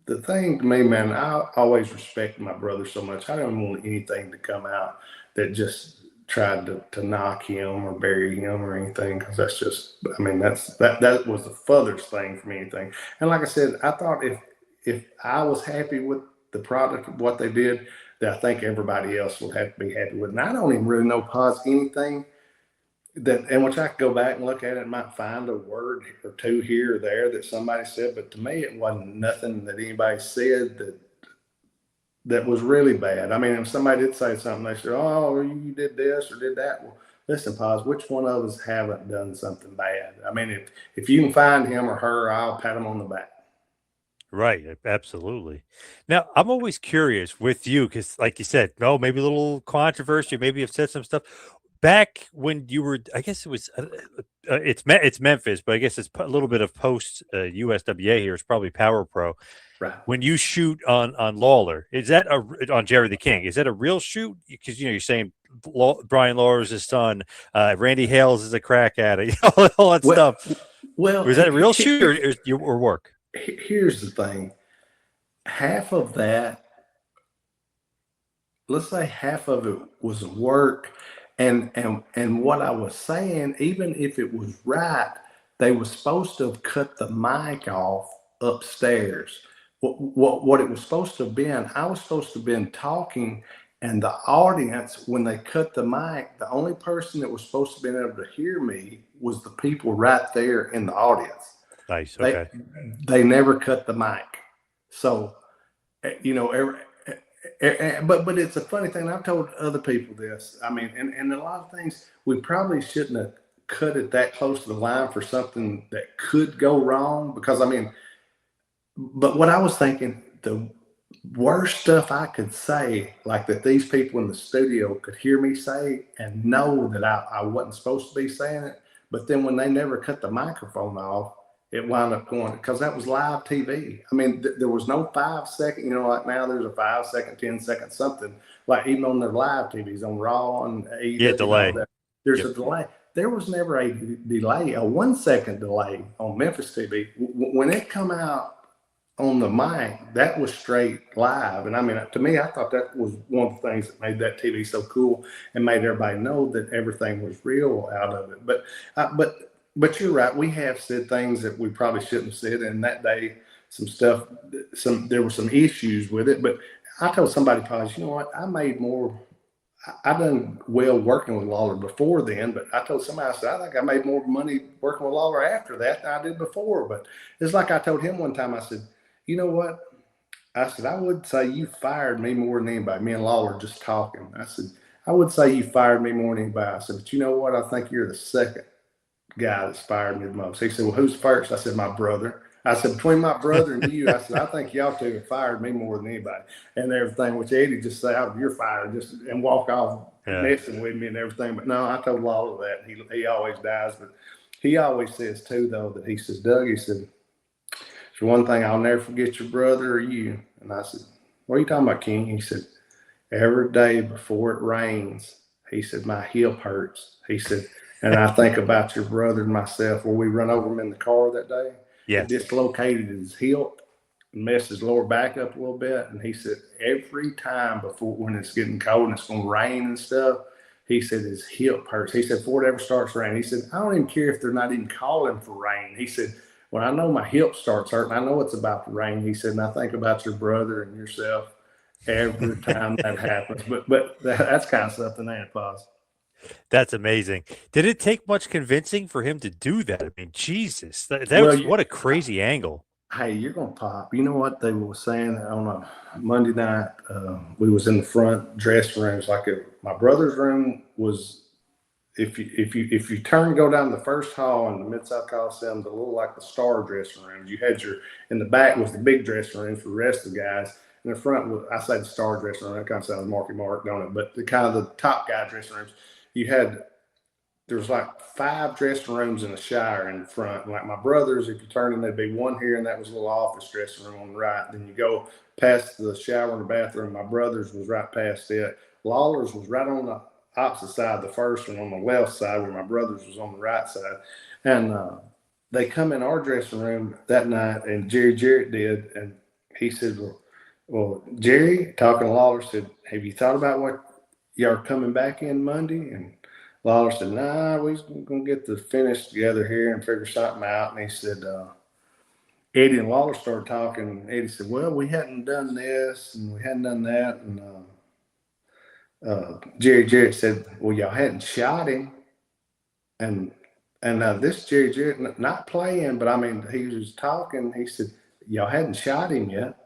the thing to me, man, I always respect my brother so much. I don't want anything to come out that just tried to knock him or bury him or anything, because that's just, that was the furthest thing from anything. And like I said, I thought if I was happy with the product of what they did, that I think everybody else would have to be happy with. And I don't even really know Poz anything that, and which I could go back and look at it and might find a word or two here or there that somebody said, but to me it wasn't nothing that anybody said that was really bad. If somebody did say something, they said, oh, you did this or did that. Well, listen, Poz, which one of us haven't done something bad? If you can find him or her, I'll pat him on the back. Right, absolutely. Now, I'm always curious with you, because like you said, maybe a little controversy, maybe you've said some stuff. Back when you were, I guess it was, it's Memphis, but I guess it's a little bit of post USWA here. It's probably Power Pro. Right. When you shoot on Lawler, is that on Jerry the King? Is that a real shoot? Because you're saying Brian Lawler is his son, Randy Hales is a crack at it, all that stuff. Well, is that a real shoot or work? Here's the thing: half of that, let's say half of it was work. And what I was saying, even if it was right, they were supposed to have cut the mic off upstairs. What it was supposed to have been, I was supposed to have been talking, and the audience, when they cut the mic, the only person that was supposed to be able to hear me was the people right there in the audience. Nice. Okay. They never cut the mic. So, but it's a funny thing. I've told other people this. And a lot of things we probably shouldn't have cut it that close to the line for something that could go wrong. Because but what I was thinking, the worst stuff I could say, like that these people in the studio could hear me say and know that I wasn't supposed to be saying it. But then when they never cut the microphone off, it wound up going, because that was live TV. There was no 5 second, like now there's a 5 second, 10 second something, like even on their live TVs on Raw and delay. There's a delay. There was never a delay, a 1 second delay on Memphis TV. When it come out on the mic, that was straight live. And to me, I thought that was one of the things that made that TV so cool and made everybody know that everything was real out of it. But you're right. We have said things that we probably shouldn't have said. And that day, there were some issues with it. But I told somebody, Poz, you know what? I done well working with Lawler before then. But I told somebody, I said, I think I made more money working with Lawler after that than I did before. But it's like I told him one time, I said, you know what? I said, I would say you fired me more than anybody. Me and Lawler just talking. I said, I would say you fired me more than anybody. I said, but you know what? I think you're the second guy that's fired me the most. He said, well, who's first? I said, my brother. I said, between my brother and you, I said, I think y'all two have fired me more than anybody and everything, which Eddie just said, oh, you're fired, just and walk off messing with me and everything. But no, I told Lawler that. He always dies. But he always says, too, though, that he says, Doug, he said, "It's one thing, I'll never forget your brother or you." And I said, "What are you talking about, King?" He said, "Every day before it rains," he said, "my hip hurts." He said, "And I think about your brother and myself where we run over him in the car that day." Yes. It dislocated his hip and messed his lower back up a little bit. And he said, every time before, when it's getting cold and it's going to rain and stuff, he said his hip hurts. He said, before it ever starts raining, he said, "I don't even care if they're not even calling for rain." He said, "When I know my hip starts hurting, I know it's about to rain." He said, "And I think about your brother and yourself every time that happens." But that's kind of something, ain't it, Poz? That's amazing. Did it take much convincing for him to do that? I mean, Jesus, what a crazy angle. Hey, you're going to pop. You know what they were saying on a Monday night? We was in the front dressing rooms. My brother's room was, if you go down the first hall in the Mid-South Coliseum, a little like the star dressing rooms. You had in the back was the big dressing room for the rest of the guys. In the front was, I say the star dressing room, that kind of sounds Marky Mark, don't it? But the kind of the top guy dressing rooms, there was like 5 dressing rooms and a shower in the front. Like my brother's, if you turn in, there'd be one here, and that was a little office dressing room on the right. Then you go past the shower and the bathroom. My brother's was right past it. Lawler's was right on the opposite side, the first one on the left side, where my brother's was on the right side. And they come in our dressing room that night, and Jerry Jarrett did, and he said, well, Jerry, talking to Lawler, said, "Have you thought about what y'all are coming back in Monday?" And Lawler said, "Nah, we're going to get the finish together here and figure something out." And he said, Eddie and Lawler started talking. Eddie said, "Well, we hadn't done this and we hadn't done that." And Jerry Jarrett said, "Well, y'all hadn't shot him." And this Jerry Jarrett, not playing, but I mean, he was talking. He said, "Y'all hadn't shot him yet."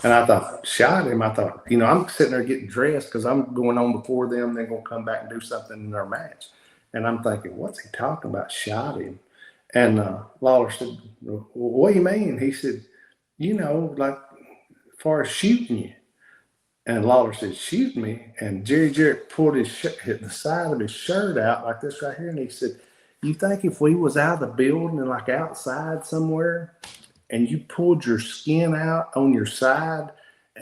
And I thought, shot him? I thought, I'm sitting there getting dressed because I'm going on before them. They're going to come back and do something in their match. And I'm thinking, what's he talking about? Shot him. And Lawler said, "Well, what do you mean?" He said, like as far as shooting you. And Lawler said, "Shoot me?" And Jerry Jarrett pulled the side of his shirt out like this right here. And he said, "You think if we was out of the building and like outside somewhere, and you pulled your skin out on your side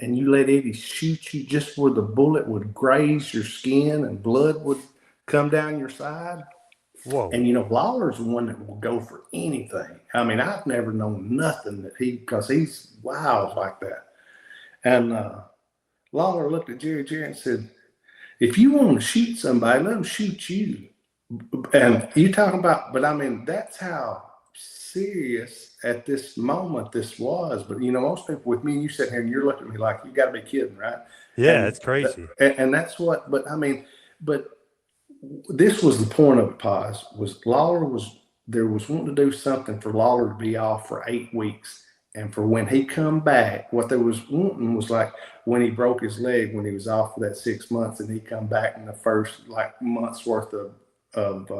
and you let Eddie shoot you just where the bullet would graze your skin and blood would come down your side?" Whoa. And, Lawler's the one that will go for anything. I mean, I've never known nothing because he's wild like that. And Lawler looked at Jerry Jarrett and said, "If you want to shoot somebody, let them shoot you." And you talking about, but I mean, that's how serious at this moment this was. But most people with me, and you sit here and you're looking at me like, you got to be kidding, right? Yeah, that's crazy. And that's what. But I mean, but this was the point of it. Poz was Lawler was wanting to do something for Lawler to be off for 8 weeks, and for when he come back, what they was wanting was like when he broke his leg when he was off for that 6 months, and he come back in the first month's worth of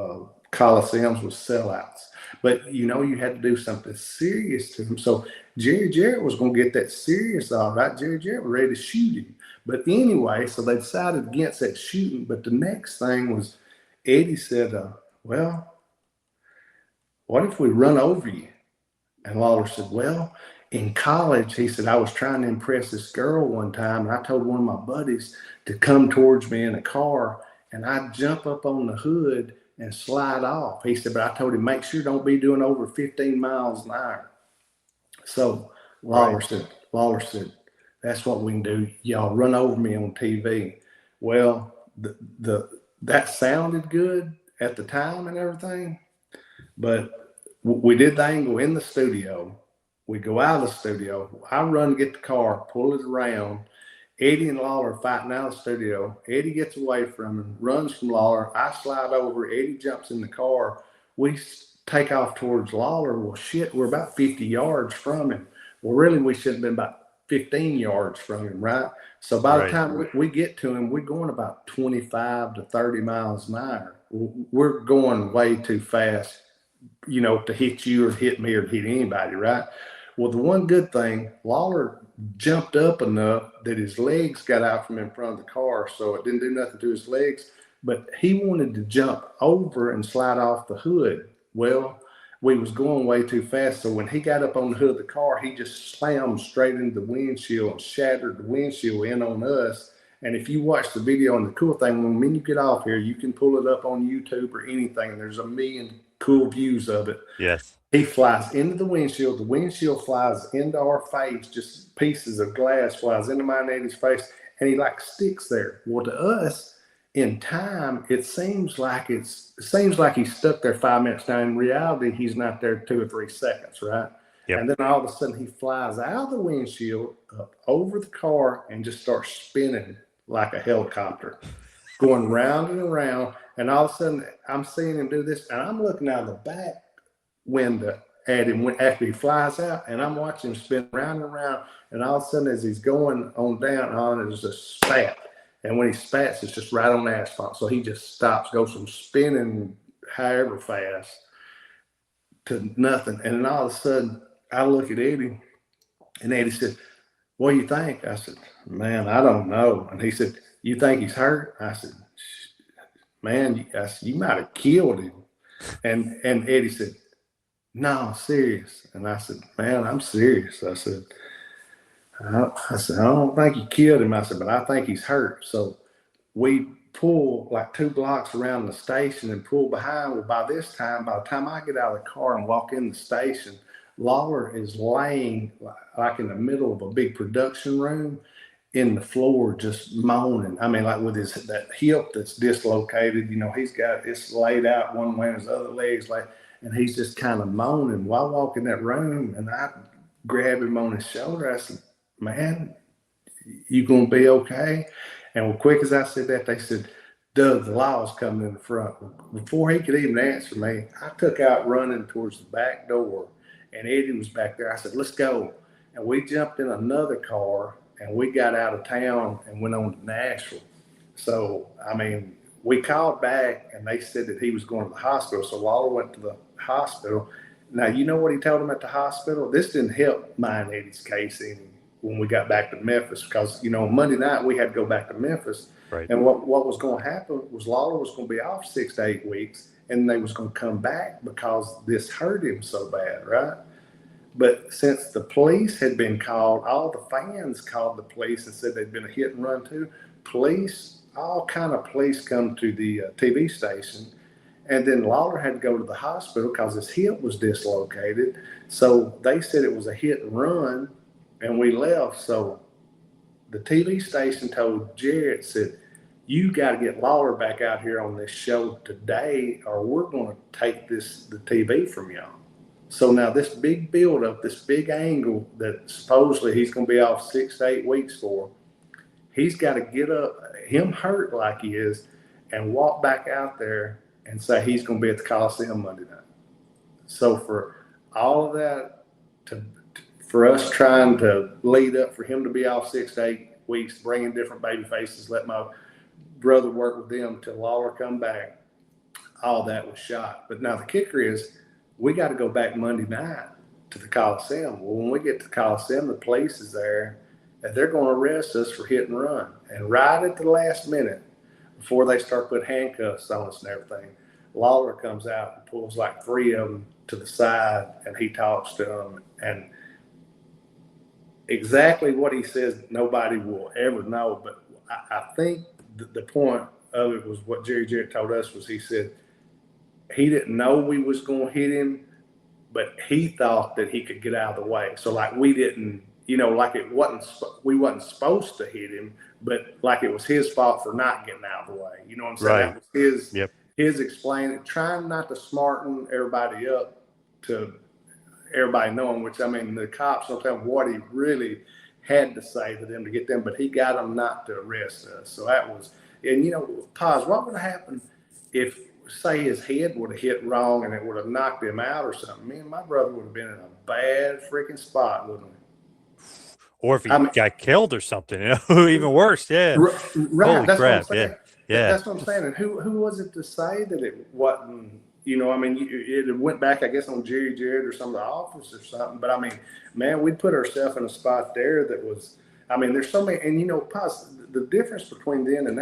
Coliseums was sellouts. But you had to do something serious to him. So Jerry Jarrett was going to get that serious, all right. Jerry Jarrett was ready to shoot him. But anyway, so they decided against that shooting. But the next thing was Eddie said, "Well, what if we run over you?" And Lawler said, "Well, in college," he said, "I was trying to impress this girl one time, and I told one of my buddies to come towards me in a car, and I'd jump up on the hood and slide off." He said, "But I told him, make sure don't be doing over 15 miles an hour." So Lawler said, "That's what we can do. Y'all run over me on TV." Well, that sounded good at the time and everything, but we did the angle in the studio. We go out of the studio. I run to get the car, pull it around. Eddie and Lawler fighting out of the studio. Eddie gets away from him, runs from Lawler. I slide over. Eddie jumps in the car. We take off towards Lawler. Well, shit, we're about 50 yards from him. Well, really, we should have been about 15 yards from him, right? So by the time we get to him, we're going about 25 to 30 miles an hour. We're going way too fast, to hit you or hit me or hit anybody, right? Well, the one good thing, Lawler jumped up enough that his legs got out from in front of the car, so it didn't do nothing to his legs. But he wanted to jump over and slide off the hood. Well, we was going way too fast, so when he got up on the hood of the car, he just slammed straight into the windshield and shattered the windshield in on us. And if you watch the video, and the cool thing, when you get off here, you can pull it up on YouTube or anything. There's a million cool views of it. Yes. He flies into the windshield flies into our face, just pieces of glass flies into my and Eddie's face, and he like sticks there. Well, to us, in time, it seems like he's stuck there 5 minutes. Now, in reality, he's not there 2 or 3 seconds, right? Yep. And then all of a sudden, he flies out of the windshield up over the car and just starts spinning like a helicopter, going round and around. And all of a sudden, I'm seeing him do this, and I'm looking out of the back window at him after he flies out, and I'm watching him spin round and around. And all of a sudden, as he's going on down, there's a spat. And when he spats, it's just right on the asphalt. So he just stops, goes from spinning however fast to nothing. And then all of a sudden, I look at Eddie, and Eddie said, "What do you think?" I said, "Man, I don't know." And he said, "You think he's hurt?" I said, "Man, you might have killed him." And Eddie said, "No, serious." And I said, "Man, I'm serious." I said, I don't think he killed him. I said, "But I think he's hurt." So we pull like 2 blocks around the station and pull behind. Well, by the time I get out of the car and walk in the station, Lawler is laying like in the middle of a big production room in the floor, just moaning. I mean, like with that hip that's dislocated, he's got it's laid out one way and his other leg's like, and he's just kind of moaning. Well, I walk in that room and I grab him on his shoulder. I said, "Man, you gonna be okay?" And quick as I said that, they said, "Doug, the law's coming in the front." Before he could even answer me, I took out running towards the back door, and Eddie was back there. I said, "Let's go." And we jumped in another car, and we got out of town and went on to Nashville. So, I mean, we called back, and they said that he was going to the hospital. So Lawler went to the hospital. Now, you know what he told him at the hospital? This didn't help my and Eddie's case any when we got back to Memphis, because Monday night we had to go back to Memphis. Right. And what was going to happen was Lawler was going to be off 6 to 8 weeks, and they was going to come back because this hurt him so bad, right? But since the police had been called, all the fans called the police and said they'd been a hit and run too. All kind of police come to the TV station, and then Lawler had to go to the hospital because his hip was dislocated. So they said it was a hit and run. And we left. So the TV station told Jarrett, said, "You got to get Lawler back out here on this show today, or we're going to take the TV from y'all." So now this big buildup, this big angle that supposedly he's going to be off 6 to 8 weeks for, he's got to get up, him hurt like he is, and walk back out there and say he's going to be at the Coliseum Monday night. So for all of that for us trying to lead up for him to be off 6 to 8 weeks, bringing different baby faces, let my brother work with them till Lawler come back, all that was shot. But now the kicker is we got to go back Monday night to the Coliseum. Well, when we get to the Coliseum, the police is there, and they're going to arrest us for hit and run. And right at the last minute, before they start putting handcuffs on us and everything, Lawler comes out and pulls like 3 of them to the side, and he talks to them. And exactly what he says, nobody will ever know. But I think the point of it was what Jerry Jarrett told us was, he said he didn't know we was going to hit him, but he thought that he could get out of the way. So like we didn't, like we wasn't supposed to hit him, but like it was his fault for not getting out of the way. You know what I'm saying? Right. That was his explaining, trying not to smarten everybody up to everybody knowing, which, I mean, the cops don't tell him what he really had to say to them to get them, but he got them not to arrest us. So that was, and Poz, what would have happened if, say, his head would have hit wrong and it would have knocked him out or something? Me and my brother would have been in a bad freaking spot, wouldn't we? Or if he got killed or something, even worse. Yeah. Right. Holy That's crap. What I'm saying. Yeah. That's what I'm saying. And who was it to say that it wasn't, you know, I mean, it went back, I guess, on Jerry Jarrett or some of the office or something. But I mean, man, we put ourselves in a spot there that was, I mean, there's so many, and you know, the difference between then and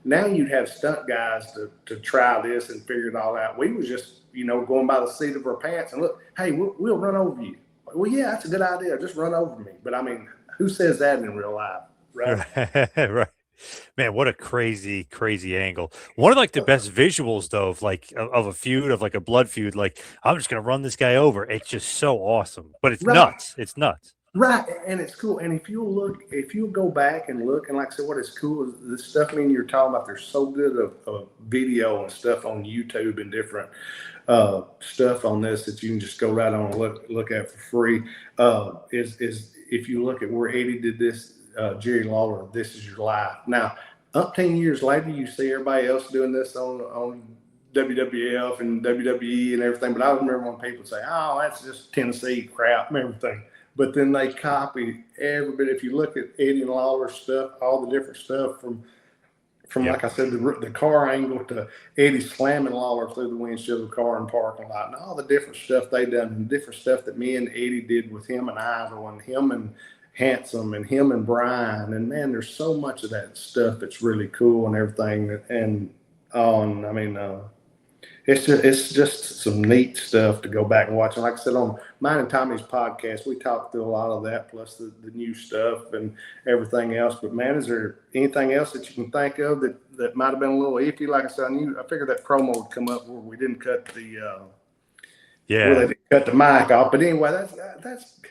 now you'd have stunt guys to try this and figure it all out. We was just, you know, going by the seat of our pants and look, hey, we'll run over you. Well, yeah, that's a good idea. Just run over me. But I mean, who says that in real life, right? Right. Man, what a crazy, crazy angle. One of like the best visuals though of a feud, of like a blood feud, like I'm just gonna run this guy over. It's just so awesome. But it's nuts. It's nuts. Right, and it's cool. And if you go back and look, and like I said, what is cool is the stuff, I mean, you're talking about, there's so good of video and stuff on YouTube and different stuff on this that you can just go right on and look at for free. Is if you look at where Eddie did this, Jerry Lawler, This Is Your Life. Now, 10 years later, you see everybody else doing this on WWF and WWE and everything. But I remember when people say, oh, that's just Tennessee crap and everything. But then they copy every bit. If you look at Eddie and Lawler's stuff, all the different stuff from like I said, the car angle to Eddie slamming Lawler through the windshield of the car in the parking lot, and all the different stuff they done, and different stuff that me and Eddie did with him and Idol and him and Handsome and him and Brian. And man, there's so much of that stuff that's really cool and everything. And I mean, it's just some neat stuff to go back and watch. And like I said, on mine and Tommy's podcast, we talked through a lot of that, plus the new stuff and everything else. But man, is there anything else that you can think of that might have been a little iffy? Like I said, I figured that promo would come up where we didn't cut the where they didn't cut the mic off. But anyway, that's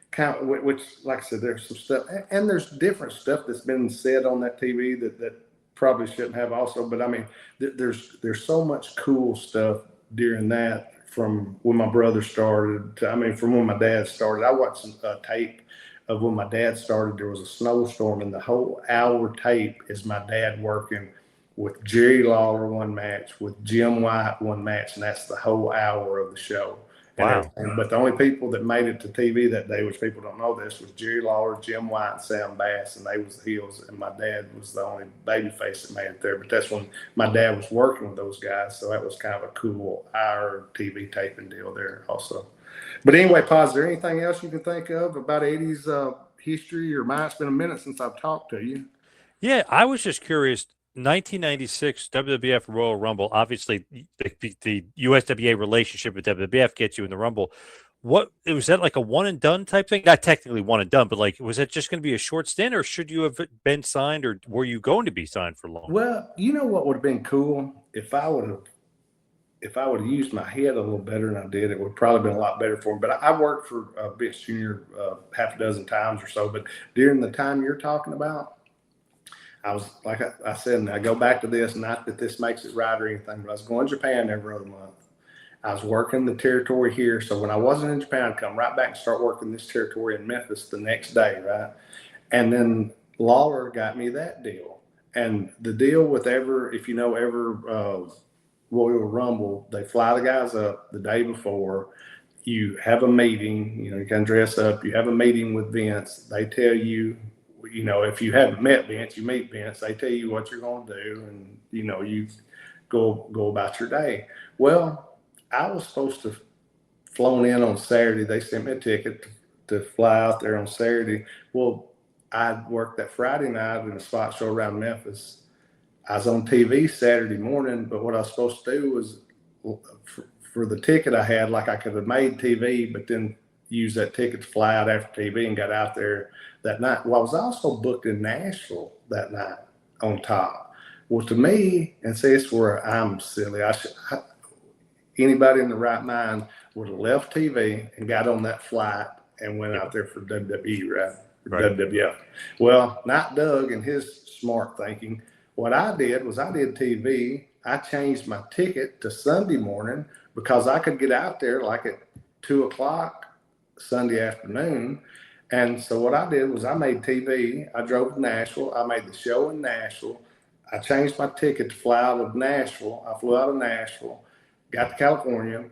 kind of, which, like I said, there's some stuff, and there's different stuff that's been said on that TV that probably shouldn't have also. But I mean, there's so much cool stuff during that, from when my brother started to, from when my dad started. I watched some tape of when my dad started. There was a snowstorm, and the whole hour tape is my dad working with Jerry Lawler one match, with Jim White one match, and that's the whole hour of the show. Wow. But the only people that made it to TV that day, which people don't know this, was Jerry Lawler, Jim White, and Sam Bass, and they was the heels, and my dad was the only babyface that made it there. But that's when my dad was working with those guys, so that was kind of a cool hour TV taping deal there also. But anyway, Poz, is there anything else you can think of about Eddie's history or mine? It's been a minute since I've talked to you. Yeah, I was just curious. 1996 WWF Royal Rumble. Obviously, the USWA relationship with WWF gets you in the Rumble. What was that, like a one and done type thing? Not technically one and done, but like, was that just going to be a short stint, or should you have been signed, or were you going to be signed for long? Well, you know what would have been cool if I would have used my head a little better than I did. It would probably been a lot better for me. But I worked for Vince Jr. Half a dozen times or so. But during the time you're talking about, I was, like I said, and I go back to this, not that this makes it right or anything, but I was going to Japan every other month. I was working the territory here. So when I wasn't in Japan, I'd come right back and start working this territory in Memphis the next day, right? And then Lawler got me that deal. And the deal with if you know Royal Rumble, they fly the guys up the day before. You have a meeting, you can dress up. You have a meeting with Vince. They tell you, if you haven't met Vince, you meet Vince. They tell you what you're going to do, and you go about your day. Well, I was supposed to flown in on Saturday. They sent me a ticket to fly out there on Saturday. Well, I worked that Friday night in a spot show around Memphis. I was on TV Saturday morning, but what I was supposed to do was, for the ticket I had, like I could have made TV, but then use that ticket to fly out after TV and got out there that night. Well, I was also booked in Nashville that night on top. Well, to me, and see, it's where I'm silly. Anybody in the right mind would have left TV and got on that flight and went out there for WWE, right? Right. WWF. Well, not Doug and his smart thinking. What I did was I did TV. I changed my ticket to Sunday morning because I could get out there like at 2:00 Sunday afternoon. And so what I did was I made TV. I drove to Nashville. I made the show in Nashville. I changed my ticket to fly out of Nashville. I flew out of Nashville, got to California,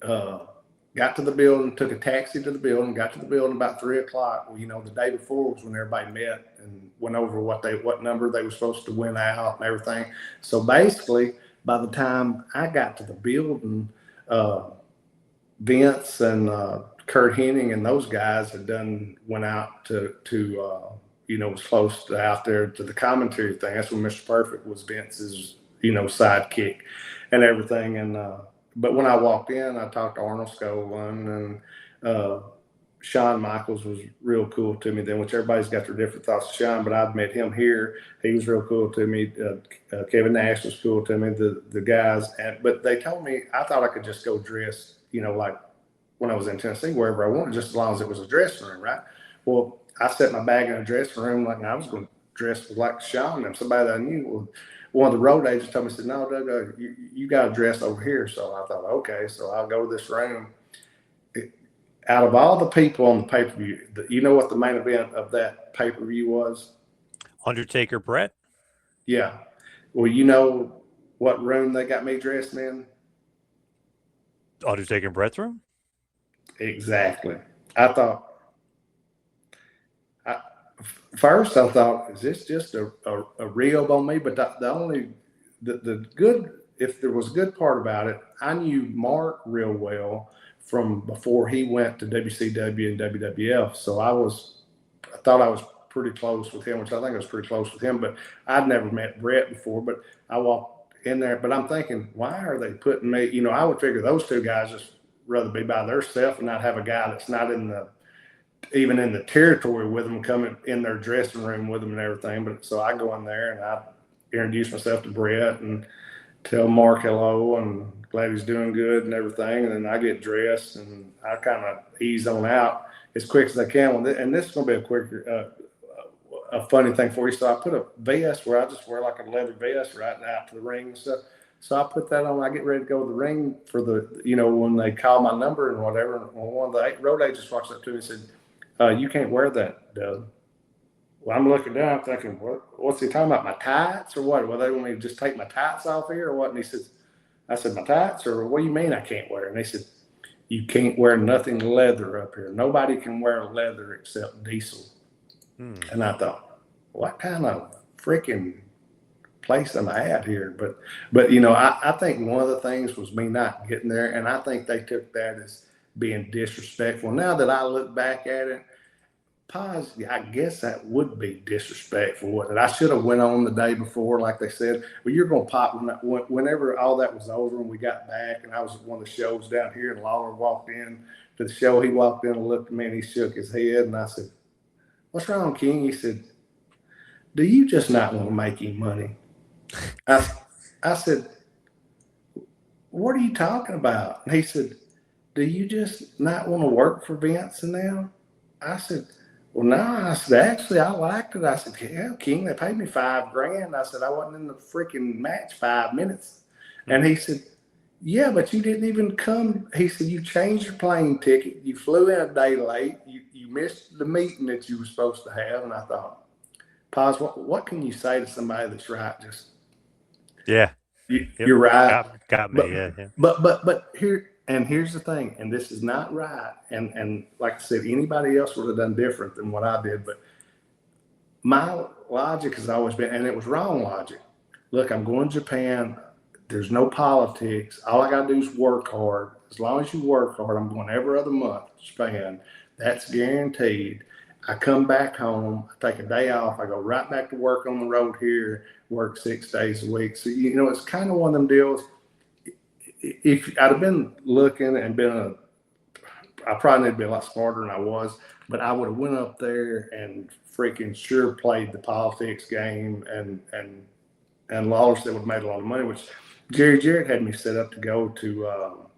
got to the building, took a taxi to the building, got to the building about 3:00. Well, the day before was when everybody met and went over what number they were supposed to win out and everything. So basically, by the time I got to the building, Vince and Curt Hennig and those guys went out to was close to out there to the commentary thing. That's when Mr. Perfect was Vince's, sidekick and everything. And but when I walked in, I talked to Arnold Skaaland, and Shawn Michaels was real cool to me then, which everybody's got their different thoughts of Shawn, but I've met him here. He was real cool to me. Kevin Nash was cool to me, the guys. But they told me, I thought I could just go dress, like when I was in Tennessee, wherever I wanted, just as long as it was a dressing room, right? Well, I set my bag in a dressing room like I was going to dress like Shawn and somebody that I knew. Well, one of the road agents told me, said, no, Doug, you got to dress over here. So I thought, okay, so I'll go to this room. Out of all the people on the pay-per-view, you know what the main event of that pay-per-view was? Undertaker Brett? Yeah. Well, you know what room they got me dressed in? Undertaker Brett's room? Exactly. I thought, first I thought, is this just a rib on me? But the good, if there was a good part about it, I knew Mark real well from before he went to WCW and WWF. So I thought I was pretty close with him, which I think I was pretty close with him, but I'd never met Brett before. But I walked in there, but I'm thinking, why are they putting me, I would figure those two guys just rather be by themselves and not have a guy that's not even in the territory with them coming in their dressing room with them and everything. But so I go in there and I introduce myself to Brett and tell Mark hello and glad he's doing good and everything. And then I get dressed and I kind of ease on out as quick as I can. And this is going to be a funny thing for you. So I put a vest where I just wear like a leather vest right out to the ring and stuff. So I put that on. I get ready to go to the ring for when they call my number and whatever. And one of the road agents walks up to me and said, you can't wear that, Doug. Well, I'm looking down, I'm thinking, what's he talking about, my tights or what? Well, they want me to just take my tights off here or what? And I said, my tights? Or what do you mean I can't wear? And they said, you can't wear nothing leather up here. Nobody can wear leather except Diesel. And I thought, what kind of freaking place am I at here? But I think one of the things was me not getting there, and I think they took that as being disrespectful. Now that I look back at it, I guess that would be disrespectful. I should have went on the day before, like they said, well, you're going to pop whenever all that was over and we got back, and I was at one of the shows down here, and Lawler walked in to the show. He walked in and looked at me and he shook his head, and I said, what's wrong, King? He said, do you just not want to make any money? I said, what are you talking about? And he said, do you just not want to work for Vince and them? I said, well, no. I said, actually, I liked it. I said, yeah, King, they paid me $5,000. I said, I wasn't in the freaking match 5 minutes. And he said, yeah, but you didn't even come. He said, you changed your plane ticket. You flew in a day late. You missed the meeting that you were supposed to have. And I thought, Poz, what can you say to somebody that's right? Just, yeah, you're right. Got me. Yeah. But here's the thing, and this is not right. And like I said, anybody else would have done different than what I did. But my logic has always been, and it was wrong logic. Look, I'm going to Japan. There's no politics. All I got to do is work hard. As long as you work hard, I'm going every other month to Japan. That's guaranteed. I come back home, I take a day off, I go right back to work on the road here, work 6 days a week. So, it's kind of one of them deals. If I'd have been looking and I probably need to be a lot smarter than I was, but I would have went up there and freaking sure played the politics game, and Lawler said would have made a lot of money, which Jerry Jarrett had me set up to go to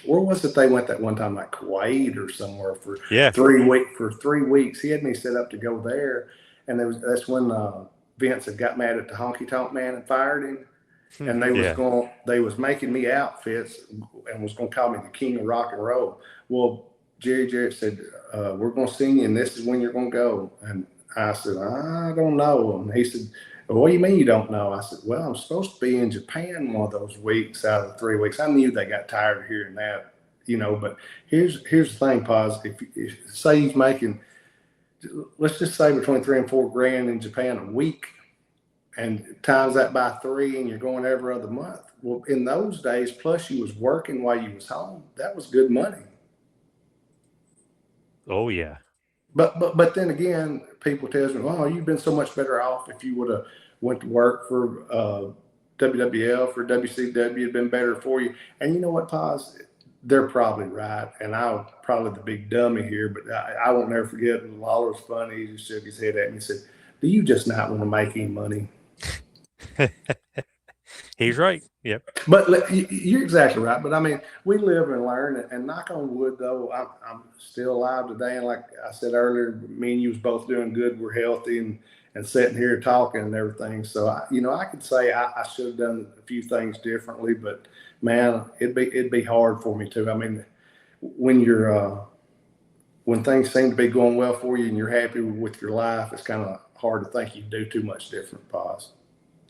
where was it they went that one time, like Kuwait or somewhere for 3 weeks. He had me set up to go there, and that's when Vince had got mad at the honky tonk man and fired him. And they was making me outfits and was going to call me the king of rock and roll. Well, Jerry Jarrett said, we're going to sing you, and this is when you're going to go. And I said, I don't know. And he said, well, what do you mean you don't know? I said, well, I'm supposed to be in Japan one of those weeks out of the 3 weeks. I knew they got tired of hearing that, but here's the thing, Poz. If say he's making, let's just say between $3 and $4 grand in Japan a week, and times that by 3 and you're going every other month. Well, in those days, plus you was working while you was home, that was good money. Oh yeah. But then again, people tells me, "Oh, you've been so much better off if you would have went to work for WWF or WCW. It'd been better for you." And you know what, Poz? They're probably right, and I'm probably the big dummy here, but I won't never forget. Lawler's funny. He just shook his head at me and said, "Do you just not want to make any money?" He's right. Yep. But you're exactly right. But I mean, we live and learn. And knock on wood, though, I'm still alive today. And like I said earlier, me and you was both doing good. We're healthy and sitting here talking and everything. So I could say I should have done a few things differently. But man, it'd be hard for me too. I mean, when you're when things seem to be going well for you and you're happy with your life, it's kind of hard to think you do too much different, Poz.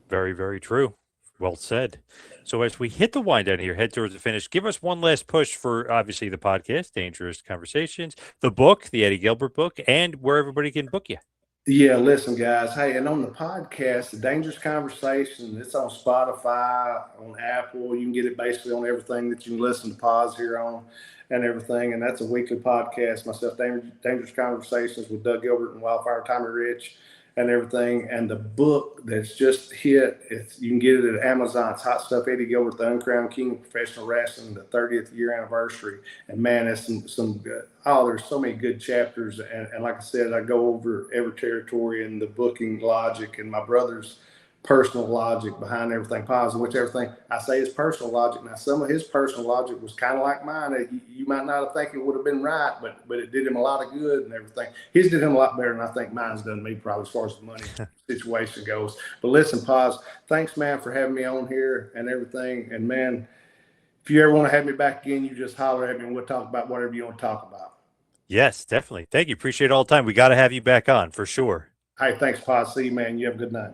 Very, very true. Well said. So as we hit the wind down here, head towards the finish, give us one last push for obviously the podcast, Dangerous Conversations, the book, the Eddie Gilbert book, and where everybody can book you. Yeah, listen, guys. Hey, and on the podcast, the Dangerous Conversation, it's on Spotify, on Apple. You can get it basically on everything that you can listen to Poz here on and everything. And that's a weekly podcast. Myself, Dangerous Conversations with Doug Gilbert and Wildfire Tommy Rich and everything. And the book that's just hit, you can get it at Amazon. It's Hot Stuff, Eddie Gilbert, the Uncrowned King of Professional Wrestling, the 30th year anniversary. And man, it's some good. Oh, there's so many good chapters. And like I said, I go over every territory and the booking logic and my brother's personal logic behind everything positive, which everything I say is personal logic. Now, some of his personal logic was kind of like mine. You might not have think it would have been right, but it did him a lot of good and everything. His did him a lot better than I think mine's done me, probably as far as the money situation goes. But listen, Poz, thanks, man, for having me on here and everything. And man, if you ever want to have me back again, you just holler at me and we'll talk about whatever you want to talk about. Yes, definitely. Thank you. Appreciate it all the time. We got to have you back on for sure. Hey, thanks, Poz. See you, man. You have a good night.